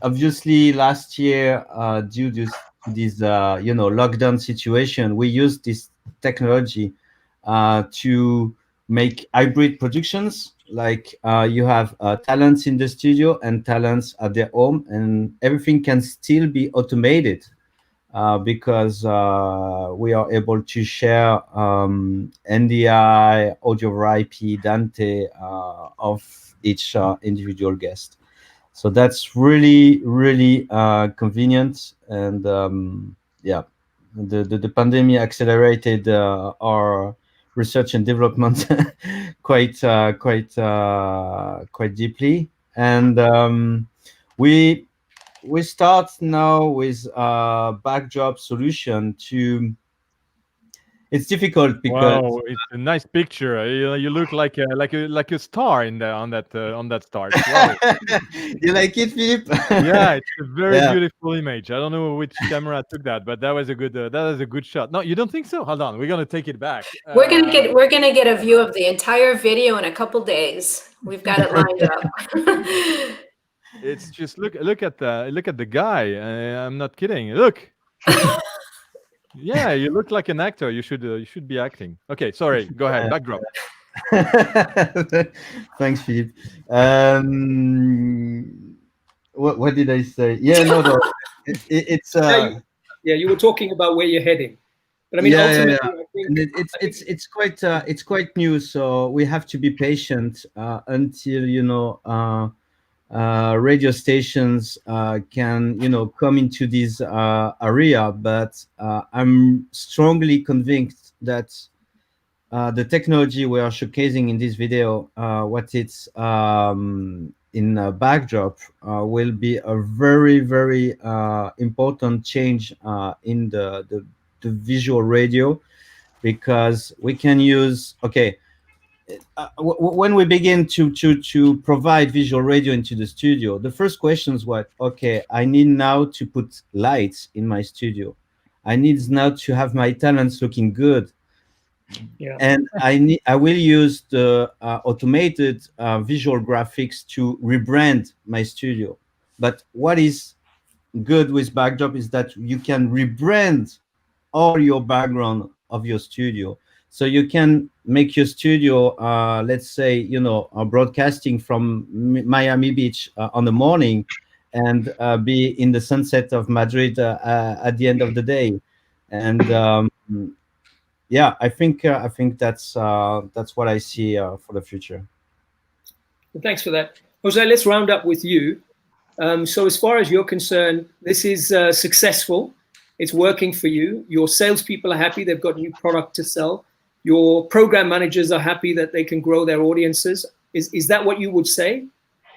obviously last year, due to this lockdown situation, we used this technology to make hybrid productions. Like you have talents in the studio and talents at their home, and everything can still be automated because we are able to share NDI, audio over IP, Dante of each individual guest. So that's really, really convenient. And yeah, the pandemic accelerated our research and development quite deeply. And we start now with a backdrop solution to it's difficult because Wow, it's a nice picture. You look like a star in on that start. Wow. you like it, Philippe? Yeah, it's a very Yeah. beautiful image. I don't know which camera took that, but that was a good shot. No, you don't think so? Hold on, we're gonna take it back. We're gonna get a view of the entire video in a couple days. We've got it lined up. It's just look at the guy. I'm not kidding. Look. Yeah, you look like an actor. You should be acting. Okay, sorry. Go ahead. Backdrop. Thanks, Philippe. What did I say? Yeah, no. It's yeah, you were talking about where you're heading, but I mean, ultimately, I think and it's quite new, so we have to be patient until radio stations can come into this area. But I'm strongly convinced that the technology we are showcasing in this video, what it's in a backdrop, will be a very, very important change in the visual radio, because we can use when we begin to provide visual radio into the studio, the first question is I need now to put lights in my studio. I need now to have my talents looking good. Yeah. And I will use the automated visual graphics to rebrand my studio. But what is good with backdrop is that you can rebrand all your background of your studio. So you can make your studio, let's say, broadcasting from Miami Beach on the morning, and be in the sunset of Madrid at the end of the day. And yeah, I think that's what I see for the future. Well, thanks for that, Jose. Let's round up with you. So as far as you're concerned, this is successful. It's working for you. Your salespeople are happy. They've got new product to sell. Your program managers are happy that they can grow their audiences. Is that what you would say?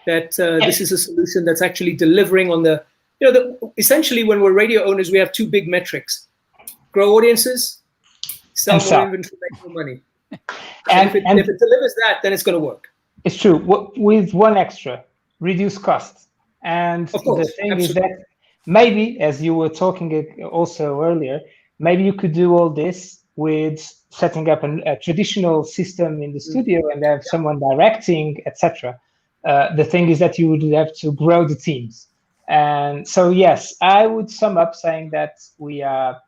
That this is a solution that's actually delivering on essentially, when we're radio owners, we have two big metrics: grow audiences, sell more inventory, make more money. And if it delivers that, then it's going to work. It's true. With one extra, reduce costs. And the thing is that maybe, as you were talking also earlier, maybe you could do all this with setting up a traditional system in the studio and have someone directing, etc. The thing is that you would have to grow the teams. And so, yes, I would sum up saying that we are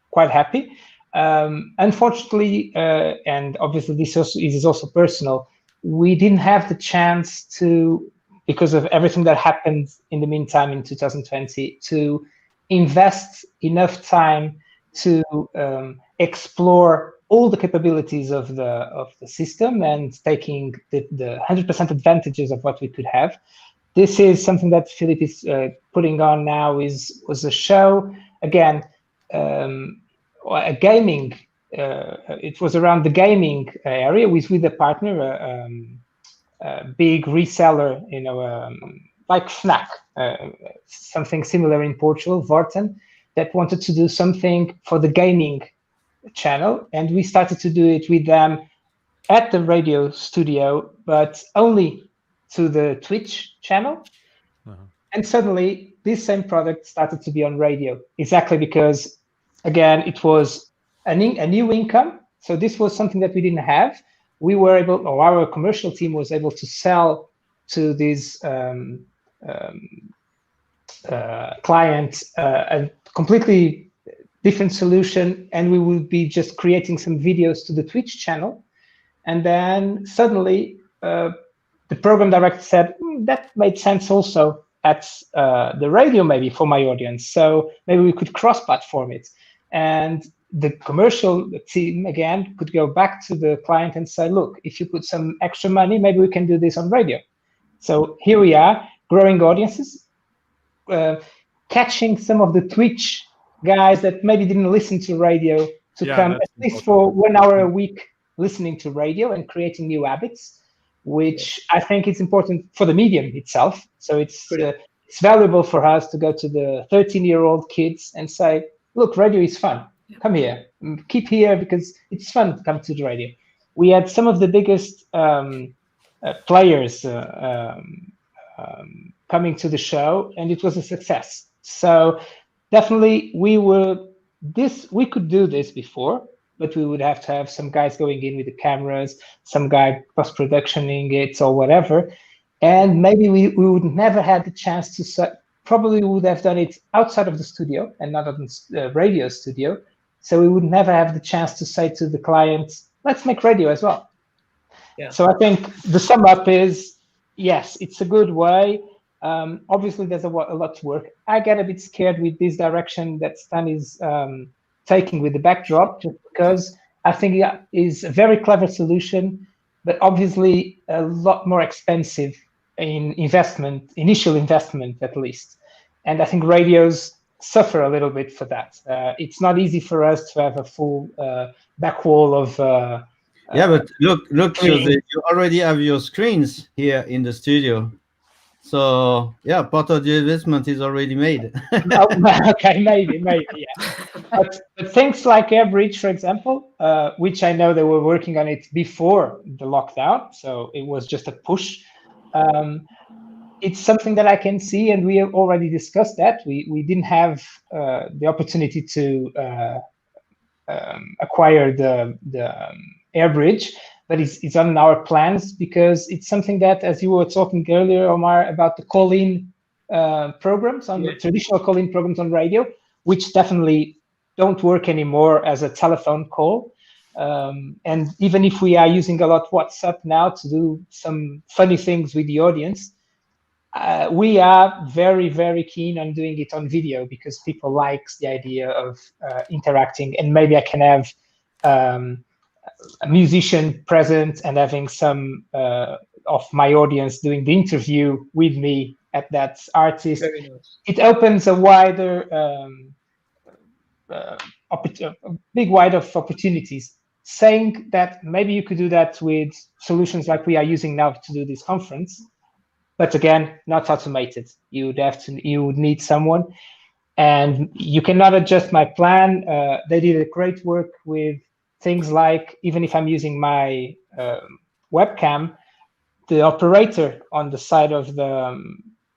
quite happy. Unfortunately, and obviously this is also personal, we didn't have the chance to, because of everything that happened in the meantime in 2020, to invest enough time to explore all the capabilities of the system and taking the 100% advantages of what we could have. This is something that Philippe is putting on now. Was a show, again, a gaming. It was around the gaming area with a partner, a big reseller, like Fnac, something similar in Portugal, Vorten, that wanted to do something for the gaming channel, and we started to do it with them at the radio studio, but only to the Twitch channel. And suddenly this same product started to be on radio, exactly because, again, it was a new income. So this was something that we didn't have. We were able, or our commercial team was able to sell to these clients a completely different solution, and we would be just creating some videos to the Twitch channel. And then suddenly the program director said, that made sense also at the radio, maybe for my audience. So maybe we could cross-platform it. And the commercial team, again, could go back to the client and say, look, if you put some extra money, maybe we can do this on radio. So here we are, growing audiences, catching some of the Twitch guys that maybe didn't listen to radio to come at least for 1 hour a week listening to radio and creating new habits, which I think is important for the medium itself. So it's valuable for us to go to the 13-year-old kids and say, look, radio is fun. come here, keep here because it's fun to come to the radio. We had some of the biggest players coming to the show, and it was a success. So definitely we could do this before, but we would have to have some guys going in with the cameras, some guy post-productioning it or whatever. And maybe we would never had the chance to, probably would have done it outside of the studio and not on the radio studio. So we would never have the chance to say to the client, let's make radio as well. Yeah. So I think the sum up is, yes, it's a good way. Obviously, there's a lot to work. I get a bit scared with this direction that Stan is taking with the backdrop, just because I think it is a very clever solution, but obviously a lot more expensive in initial investment at least. And I think radios suffer a little bit for that. It's not easy for us to have a full back wall of yeah, but look, Jose, you already have your screens here in the studio. So yeah, part of the investment is already made. Okay, maybe, yeah. But things like AirBridge, for example, which I know they were working on it before the lockdown, so it was just a push. It's something that I can see, and we have already discussed that. We didn't have the opportunity to acquire the AirBridge, but it's on our plans because it's something that, as you were talking earlier, Omar, about the call-in programs, on the traditional call-in programs on radio, which definitely don't work anymore as a telephone call. And even if we are using a lot WhatsApp now to do some funny things with the audience, we are very, very keen on doing it on video because people like the idea of interacting, and maybe I can have a musician present and having some of my audience doing the interview with me at that artist. Very nice. It opens a wider, big wide of opportunities. Saying that maybe you could do that with solutions like we are using now to do this conference, but again, not automated. You would need someone, and you cannot adjust my plan. They did a great work with things like, even if I'm using my webcam, the operator on the side of the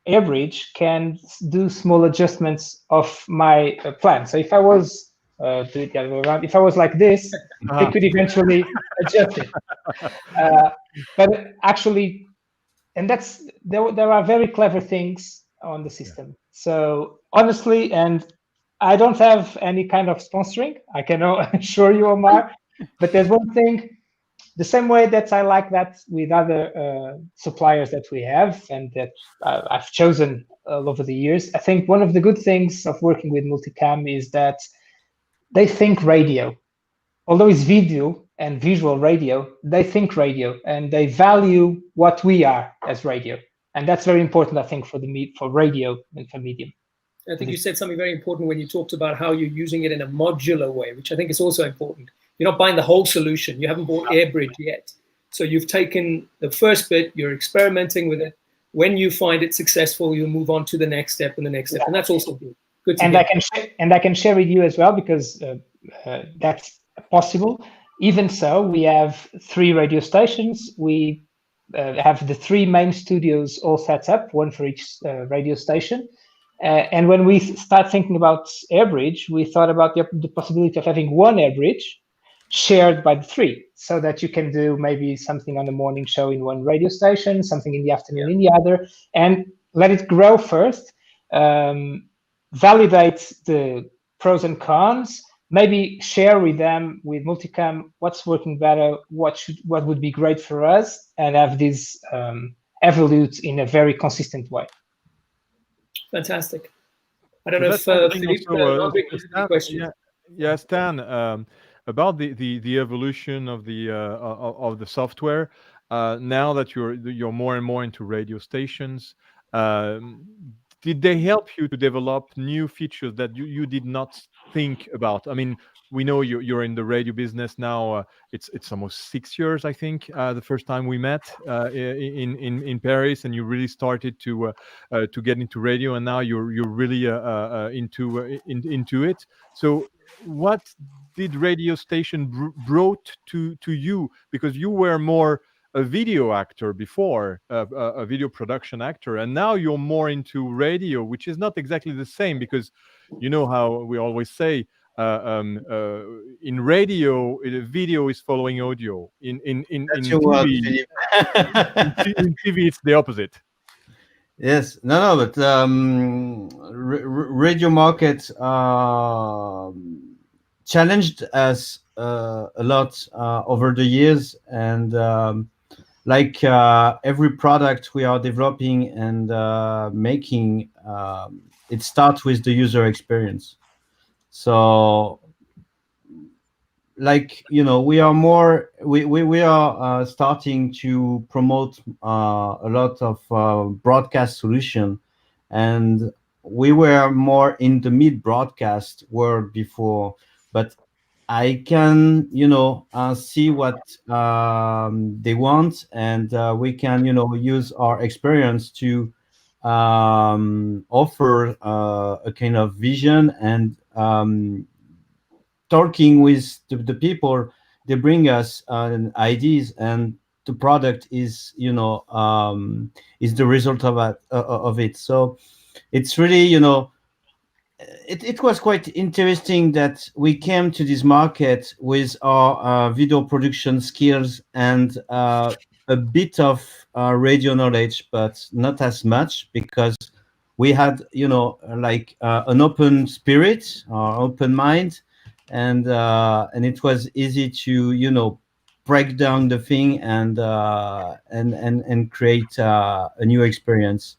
AirBridge can do small adjustments of my plan. So if I was do it the other way around, if I was like this, they could eventually adjust it. But actually, and there are very clever things on the system. So honestly, and I don't have any kind of sponsoring, I can assure you, Omar, but there's one thing, the same way that I like that with other suppliers that we have and that I've chosen all over the years. I think one of the good things of working with Multicam is that they think radio. Although it's video and visual radio, they think radio, and they value what we are as radio. And that's very important, I think, for radio and for medium. I think you said something very important when you talked about how you're using it in a modular way, which I think is also important. You're not buying the whole solution. You haven't bought AirBridge yet. So you've taken the first bit, you're experimenting with it. When you find it successful, you'll move on to the next step and the next step. And that's also good. Good to hear. I can share with you as well, because that's possible. Even so, we have 3 radio stations. We have the 3 main studios all set up, one for each radio station. And when we start thinking about AirBridge, we thought about the possibility of having one AirBridge shared by the 3, so that you can do maybe something on the morning show in one radio station, something in the afternoon in the other, and let it grow first, validate the pros and cons, maybe share with them, with Multicam, what's working better, what would be great for us, and have this evolve in a very consistent way. Fantastic. I don't know if Philippe question. Yeah, Stan, about the evolution of the software. Now that you're more and more into radio stations, did they help you to develop new features that you did not think about? I mean, we know you're in the radio business now. It's almost 6 years, I think. The first time we met in Paris, and you really started to get into radio, and now you're really into it. So what did radio station brought to you? Because you were more a video actor before, a video production actor, and now you're more into radio, which is not exactly the same, because you know how we always say, in radio, video is following audio. That's In your word, TV, Philippe. in TV, it's the opposite. Yes, no, but radio market challenged us a lot over the years, and like every product we are developing and making, it starts with the user experience. So, like, you know, we are starting to promote a lot of broadcast solution, and we were more in the mid broadcast world before, but I can, you know, see what they want, and we can, you know, use our experience to offer a kind of vision, and talking with the people, they bring us ideas, and the product is, you know, is the result of it. So it's really, you know, it was quite interesting that we came to this market with our video production skills and a bit of radio knowledge, but not as much, because we had, you know, like an open spirit or open mind, and it was easy to, you know, break down the thing and create a new experience.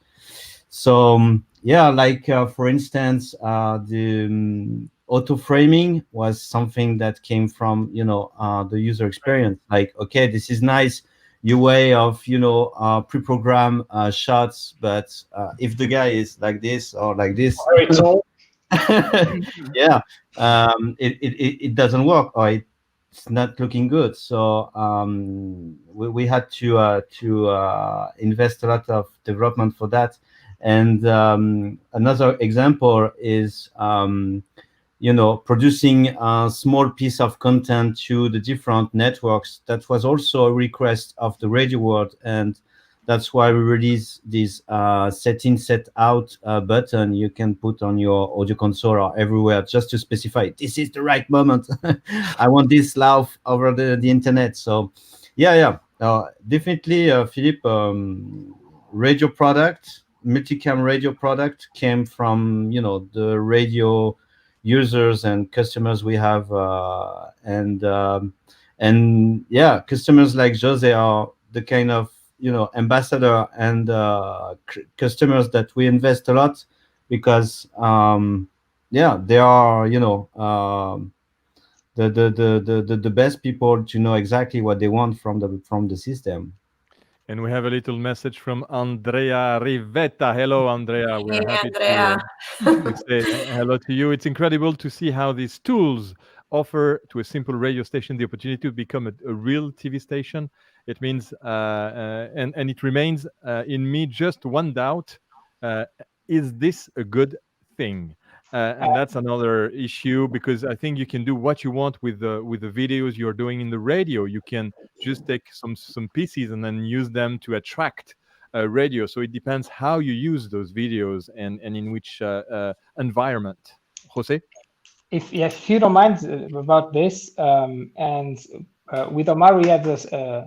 So yeah, like for instance, the auto framing was something that came from, you know, the user experience. Like, okay, this is nice, your way of, you know, pre-program shots, but if the guy is like this or like this, yeah, it doesn't work, or it's not looking good. So we had to invest a lot of development for that. And another example is, you know, producing a small piece of content to the different networks. That was also a request of the radio world, and that's why we released this set in, set out button you can put on your audio console or everywhere, just to specify this is the right moment. I want this live over the internet. So yeah, definitely, Philippe, radio product, multicam radio product came from, you know, the radio users and customers we have, and yeah, customers like Jose are the kind of, you know, ambassador and customers that we invest a lot, because yeah, they are, you know, the best people to know exactly what they want from the system. And we have a little message from Andrea Rivetta. Hello, Andrea. We're happy Andrea. to say hello to you. It's incredible to see how these tools offer to a simple radio station the opportunity to become a real TV station. It means, and it remains in me just one doubt: is this a good thing? And that's another issue, because I think you can do what you want with the videos you're doing in the radio. You can just take some pieces and then use them to attract radio. So it depends how you use those videos and in which environment. Jose? If you don't mind about this, and with Omar, we had this a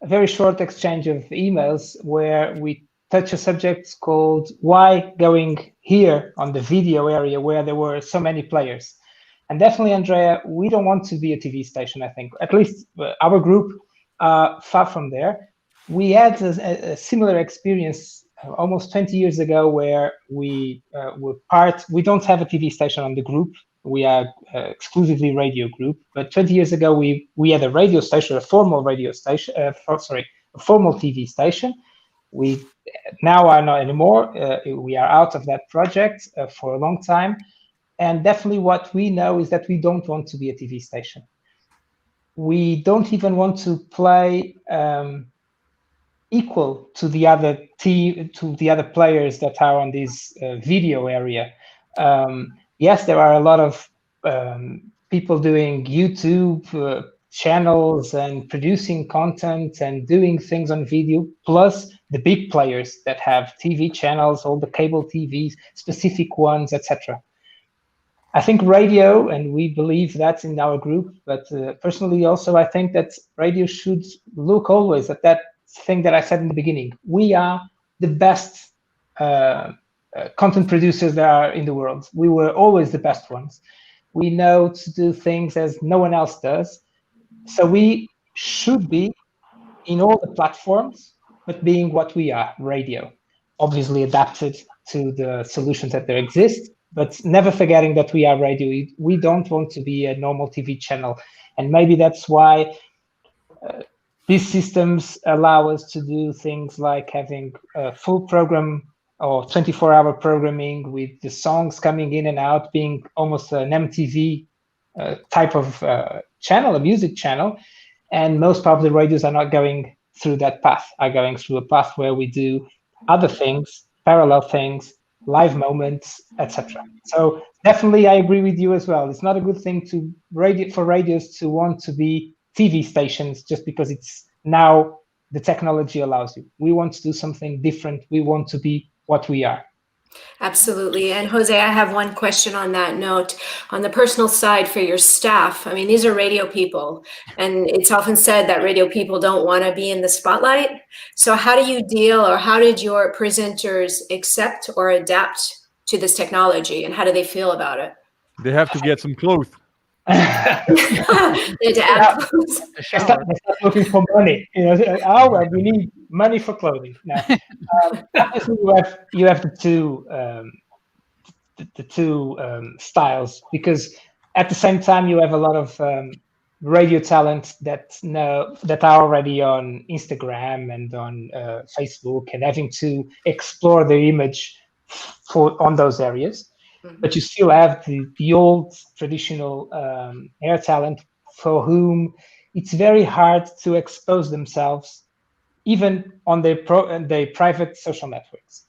very short exchange of emails where we touch a subject called why going here on the video area where there were so many players. And definitely, Andrea, we don't want to be a TV station, I think, at least our group, far from there. We had a similar experience almost 20 years ago where we we don't have a TV station on the group. We are exclusively radio group, but 20 years ago, we had a radio station, a formal radio station, a formal TV station. We now are not anymore. We are out of that project for a long time. And definitely what we know is that we don't want to be a TV station. We don't even want to play equal to the other players that are on this video area. Yes, there are a lot of people doing YouTube channels and producing content and doing things on video, plus the big players that have TV channels, all the cable TVs, specific ones, etc. I think radio, and we believe that's in our group, but personally also I think that radio should look always at that thing that I said in the beginning. We are the best content producers there are in the world. We were always the best ones. We know to do things as no one else does. So we should be in all the platforms, but being what we are, radio, obviously adapted to the solutions that there exist, but never forgetting that we are radio. We don't want to be a normal TV channel. And maybe that's why these systems allow us to do things like having a full program or 24-hour programming with the songs coming in and out, being almost an MTV type of channel, a music channel. And most probably radios are not going through that path, are going through a path where we do other things, parallel things, live moments, etc. So definitely I agree with you as well. It's not a good thing for radios to want to be TV stations just because it's now the technology allows you. We want to do something different. We want to be what we are. Absolutely. And Jose, I have one question on that note. On the personal side for your staff, I mean, these are radio people, and it's often said that radio people don't want to be in the spotlight. So how do you deal, or how did your presenters accept or adapt to this technology, and how do they feel about it? They have to get some clothes. They had to add clothes. They start looking for money. Oh, well, we need money for clothing. Now, obviously, you have the two styles, because at the same time you have a lot of radio talent that are already on Instagram and on Facebook and having to explore their image on those areas. But you still have the old traditional air talent for whom it's very hard to expose themselves, even on their private social networks.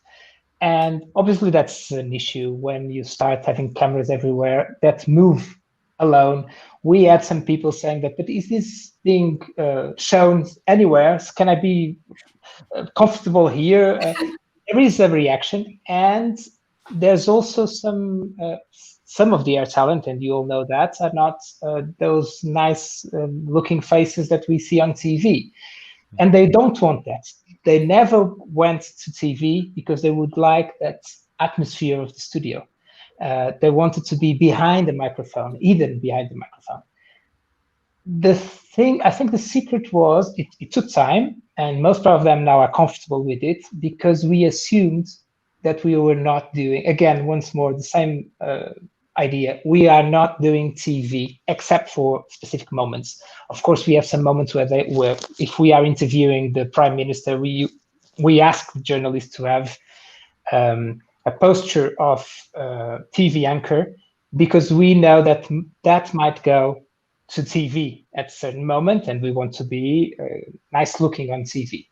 And obviously that's an issue when you start having cameras everywhere that move alone. We had some people saying that, but is this being shown anywhere? Can I be comfortable here? There is a reaction, and there's also some of the air talent, and you all know that, are not those nice looking faces that we see on TV. And they don't want that. They never went to TV because they would like that atmosphere of the studio. They wanted to be behind the microphone, even behind the microphone. I think the secret was, it took time, and most of them now are comfortable with it, because we assumed that we were not doing, again, once more, the same idea. We are not doing TV except for specific moments. Of course, we have some moments where if we are interviewing the Prime Minister, we ask the journalists to have a posture of TV anchor, because we know that might go to TV at a certain moment, and we want to be nice looking on TV.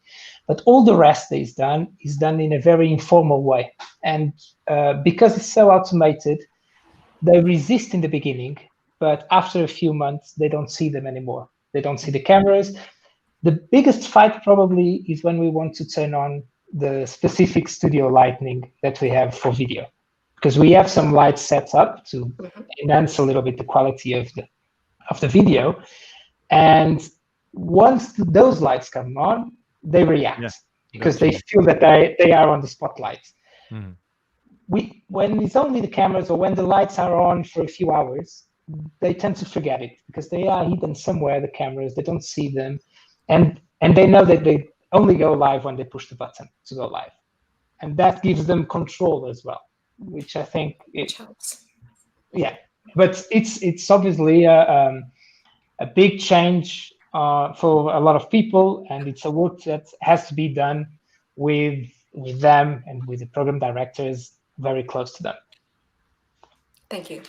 But all the rest that is done in a very informal way. And because it's so automated, they resist in the beginning, but after a few months, they don't see them anymore. They don't see the cameras. The biggest fight probably is when we want to turn on the specific studio lighting that we have for video, because we have some lights set up to enhance a little bit the quality of the video. And once those lights come on, they react, because they feel that they are on the spotlight. Mm. When it's only the cameras, or when the lights are on for a few hours, they tend to forget it, because they are hidden somewhere, the cameras, they don't see them. And they know that they only go live when they push the button to go live. And that gives them control as well, which I think it helps. Yeah, but it's obviously a big change for a lot of people, and it's a work that has to be done with them and with the program directors very close to them. Thank you.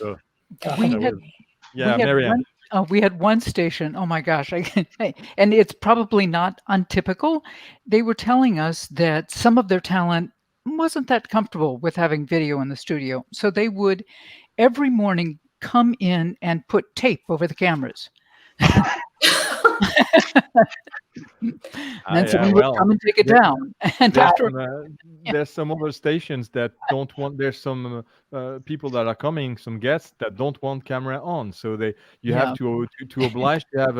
We had one station. Oh my gosh. And it's probably not untypical. They were telling us that some of their talent wasn't that comfortable with having video in the studio. So they would every morning come in and put tape over the cameras. And then someone would come and take it down. And after there's some other stations that don't want. There's some people that are coming, some guests that don't want camera on. So you have to oblige to have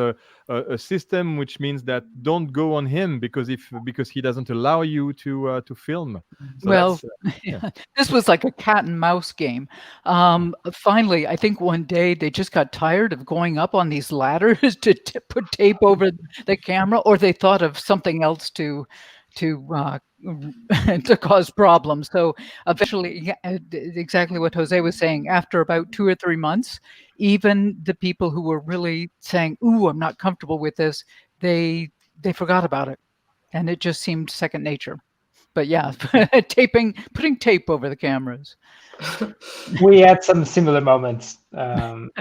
a system, which means that don't go on him because he doesn't allow you to film. So this was like a cat and mouse game. Finally, I think one day they just got tired of going up on these ladders to put tape over the camera, or they thought of something else to cause problems. So eventually, exactly what Jose was saying, after about 2 or 3 months, even the people who were really saying, "Ooh, I'm not comfortable with this," they forgot about it, and it just seemed second nature. But yeah, putting tape over the cameras. We had some similar moments, and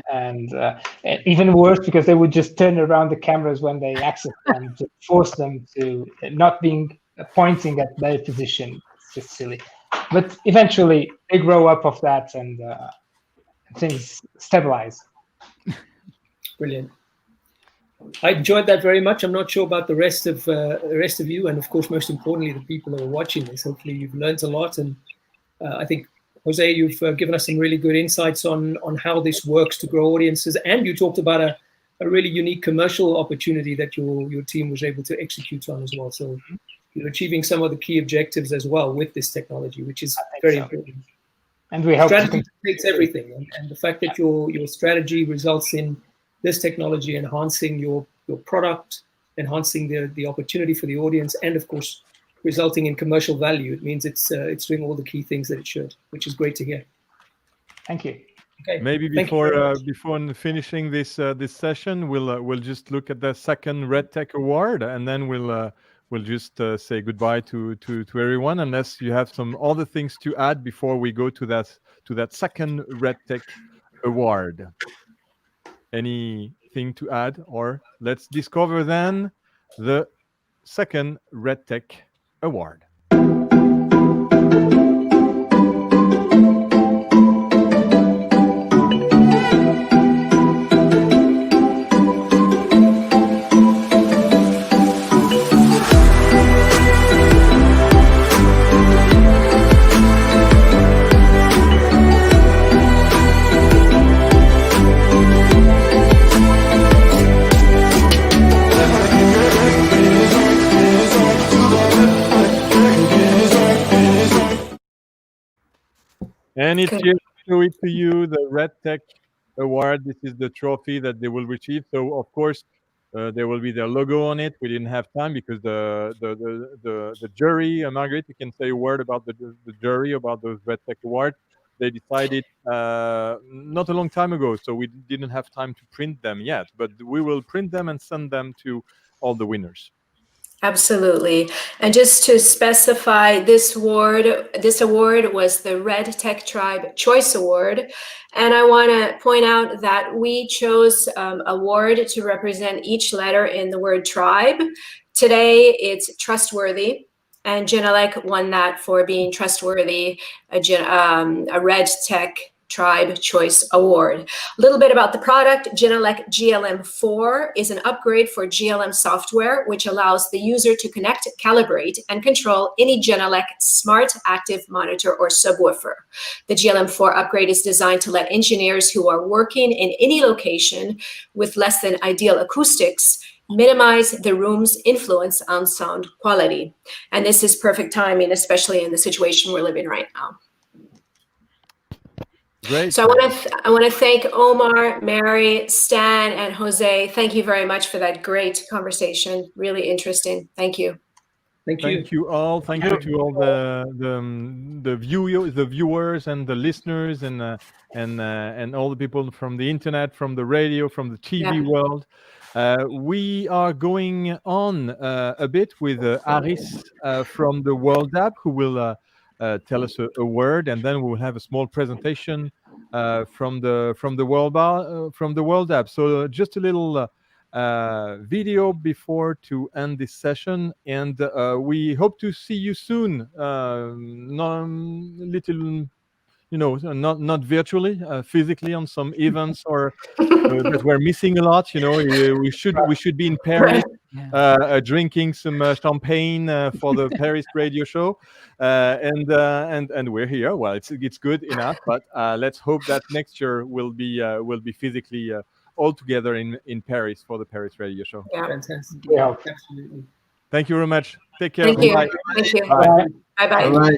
even worse because they would just turn around the cameras when they access them to force them to not being pointing at their position. It's just silly. But eventually they grow up of that and things stabilize. Brilliant. I enjoyed that very much. I'm not sure about the rest of you, and of course, most importantly, the people who are watching this. Hopefully, you've learned a lot, and I think, Jose, you've given us some really good insights on how this works to grow audiences, and you talked about a really unique commercial opportunity that your team was able to execute on as well. So you're achieving some of the key objectives as well with this technology, which is very important. And we hope strategy takes everything, and the fact that your strategy results in this technology enhancing your product, enhancing the opportunity for the audience, and of course resulting in commercial value. It means it's doing all the key things that it should, which is great to hear. Thank you. Okay. Maybe before finishing this session, we'll just look at the second RedTech Award, and then we'll just say goodbye to everyone, unless you have some other things to add before we go to that second RedTech Award. Anything to add, or let's discover then the second RedTech Award. And it's just to show it to you, the RedTech Award. This is the trophy that they will receive. So of course, there will be their logo on it. We didn't have time because the jury, Margaret, you can say a word about the jury about those RedTech Awards. They decided not a long time ago, so we didn't have time to print them yet. But we will print them and send them to all the winners. Absolutely. And just to specify, this award was the RedTech Tribe Choice Award. And I want to point out that we chose a word to represent each letter in the word tribe. Today, it's trustworthy. And Genelec won that for being trustworthy, a RedTech Tribe Choice Award. A little bit about the product. Genelec GLM4 is an upgrade for GLM software, which allows the user to connect, calibrate, and control any Genelec smart active monitor or subwoofer. The GLM4 upgrade is designed to let engineers who are working in any location with less than ideal acoustics minimize the room's influence on sound quality. And this is perfect timing, especially in the situation we're living right now. Great. So I want to thank Omar, Mary, Stan, and Jose. Thank you very much for that great conversation. Really interesting. Thank you. Thank you. Thank you all. Thank you to all the viewers and the listeners and all the people from the internet, from the radio, from the TV world. We are going on a bit with Aris from the WorldDAB, who will tell us a word, and then we will have a small presentation from the WorldDAB. So just a little video before to end this session, and we hope to see you soon. not virtually, physically on some events or that we're missing a lot. We should be in Paris. Drinking some champagne for the Paris radio show, and we're here. Well, it's good enough, but let's hope that next year will be physically all together in Paris for the Paris radio show. Yeah. Fantastic. Yeah. Absolutely. Thank you very much. Take care. Thank you. Bye. Thank you. Bye. Bye-bye. Bye-bye.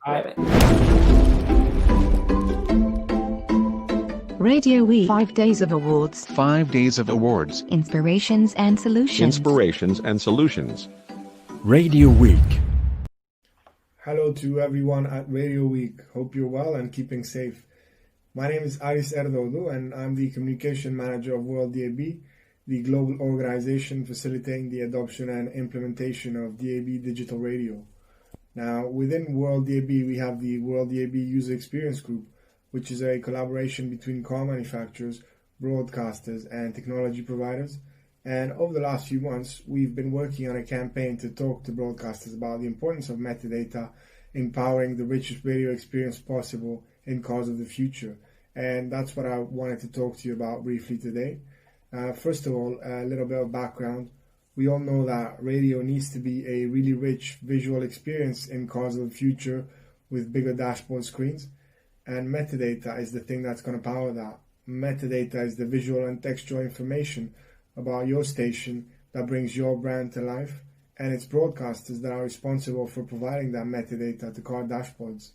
Bye-bye. Radio Week 5 days of awards, 5 days of awards. inspirations and solutions. Inspirations and solutions. Radio Week. Hello to everyone at Radio Week. Hope you're well and keeping safe. My name is Aris Erdoğdu and I'm the Communication Manager of WorldDAB, the global organization facilitating the adoption and implementation of DAB digital radio. Now, within WorldDAB, we have the WorldDAB User Experience Group, which is a collaboration between car manufacturers, broadcasters, and technology providers. And over the last few months, we've been working on a campaign to talk to broadcasters about the importance of metadata, empowering the richest radio experience possible in cars of the future. And that's what I wanted to talk to you about briefly today. First of all, a little bit of background. We all know that radio needs to be a really rich visual experience in cars of the future with bigger dashboard screens. And metadata is the thing that's going to power that. Metadata is the visual and textual information about your station that brings your brand to life, and it's broadcasters that are responsible for providing that metadata to car dashboards.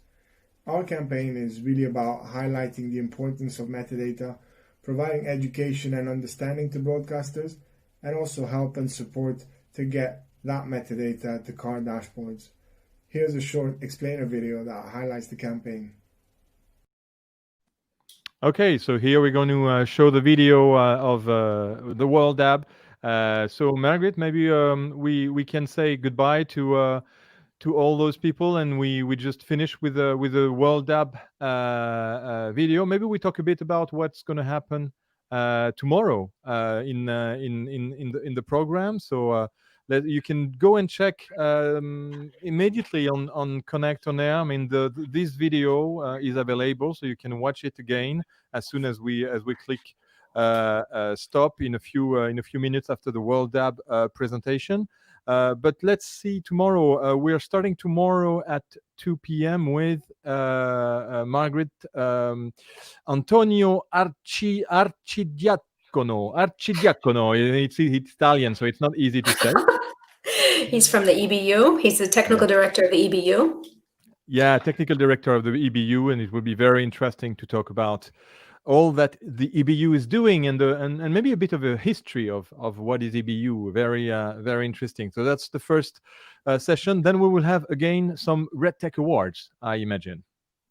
Our campaign is really about highlighting the importance of metadata, providing education and understanding to broadcasters, and also help and support to get that metadata to car dashboards. Here's a short explainer video that highlights the campaign. Okay, so here we're going to show the video of the WorldDAB. So Margaret, maybe we can say goodbye to all those people, and we just finish with the WorldDAB video. Maybe we talk a bit about what's going to happen tomorrow in the program. So you can go and check immediately on Connect on Air. I mean, this video is available, so you can watch it again as soon as we click stop in a few minutes after the WorldDAB presentation. But let's see tomorrow. We are starting tomorrow at 2 p.m. with Margaret Antonio Arcidiacono. It's Italian, so it's not easy to say. He's from the EBU. He's the technical director of the EBU. Yeah, technical director of the EBU, and it will be very interesting to talk about all that the EBU is doing and maybe a bit of a history of what is EBU. Very interesting. So that's the first session. Then we will have again some RedTech Awards, I imagine.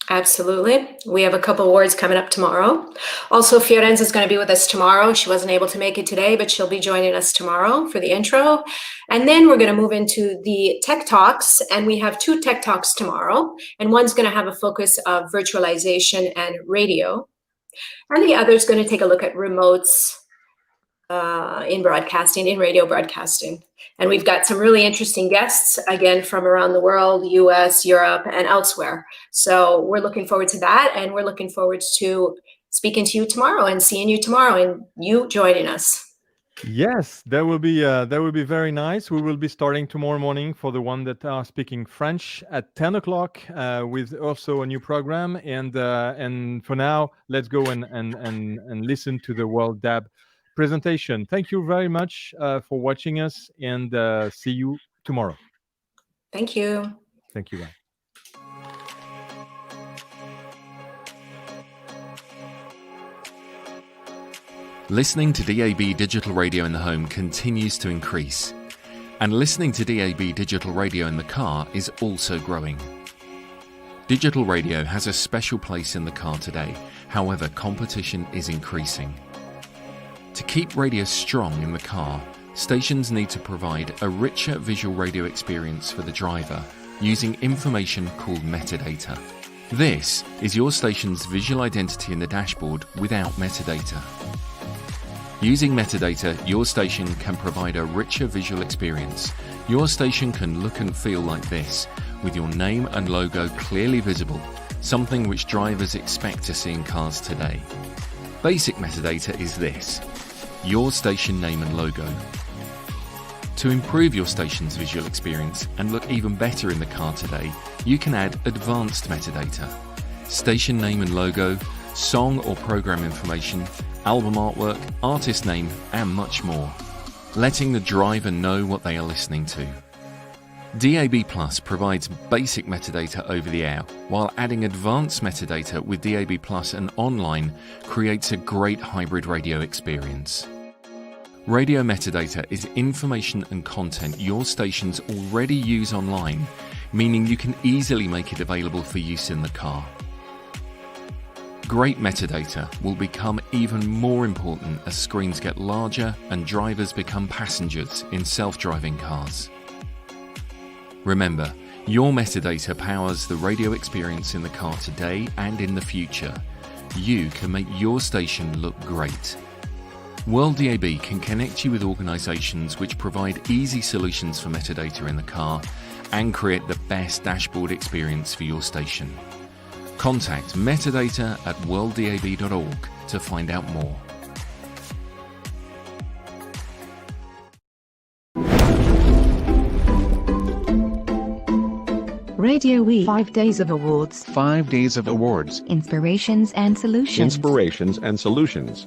Absolutely. We have a couple awards coming up tomorrow. Also, Fiorenza is going to be with us tomorrow. She wasn't able to make it today, but she'll be joining us tomorrow for the intro. And then we're going to move into the Tech Talks, and we have 2 Tech Talks tomorrow. And one's going to have a focus of virtualization and radio. And the other is going to take a look at remotes in broadcasting, in radio broadcasting. And we've got some really interesting guests, again, from around the world, US, Europe, and elsewhere. So we're looking forward to that. And we're looking forward to speaking to you tomorrow and seeing you tomorrow and you joining us. Yes, that will be very nice. We will be starting tomorrow morning for the one that are speaking French at 10 o'clock with also a new program. And for now, let's go and listen to the WorldDAB presentation. Thank you very much for watching us, and see you tomorrow. Thank you. Thank you. Bye. Listening to DAB digital radio in the home continues to increase, and listening to DAB digital radio in the car is also growing. Digital radio has a special place in the car today, however, competition is increasing. To keep radio strong in the car, stations need to provide a richer visual radio experience for the driver using information called metadata. This is your station's visual identity in the dashboard without metadata. Using metadata, your station can provide a richer visual experience. Your station can look and feel like this, with your name and logo clearly visible, something which drivers expect to see in cars today. Basic metadata is this: your station name and logo. To improve your station's visual experience and look even better in the car today, you can add advanced metadata: station name and logo, song or program information, album artwork, artist name, and much more, letting the driver know what they are listening to. DAB+ provides basic metadata over the air, while adding advanced metadata with DAB+ and online creates a great hybrid radio experience. Radio metadata is information and content your stations already use online, meaning you can easily make it available for use in the car. Great metadata will become even more important as screens get larger and drivers become passengers in self-driving cars. Remember, your metadata powers the radio experience in the car today and in the future. You can make your station look great. WorldDAB can connect you with organizations which provide easy solutions for metadata in the car and create the best dashboard experience for your station. Contact metadata@worlddab.org to find out more. Radio Week. 5 days of awards. 5 days of awards. Inspirations and solutions. Inspirations and solutions.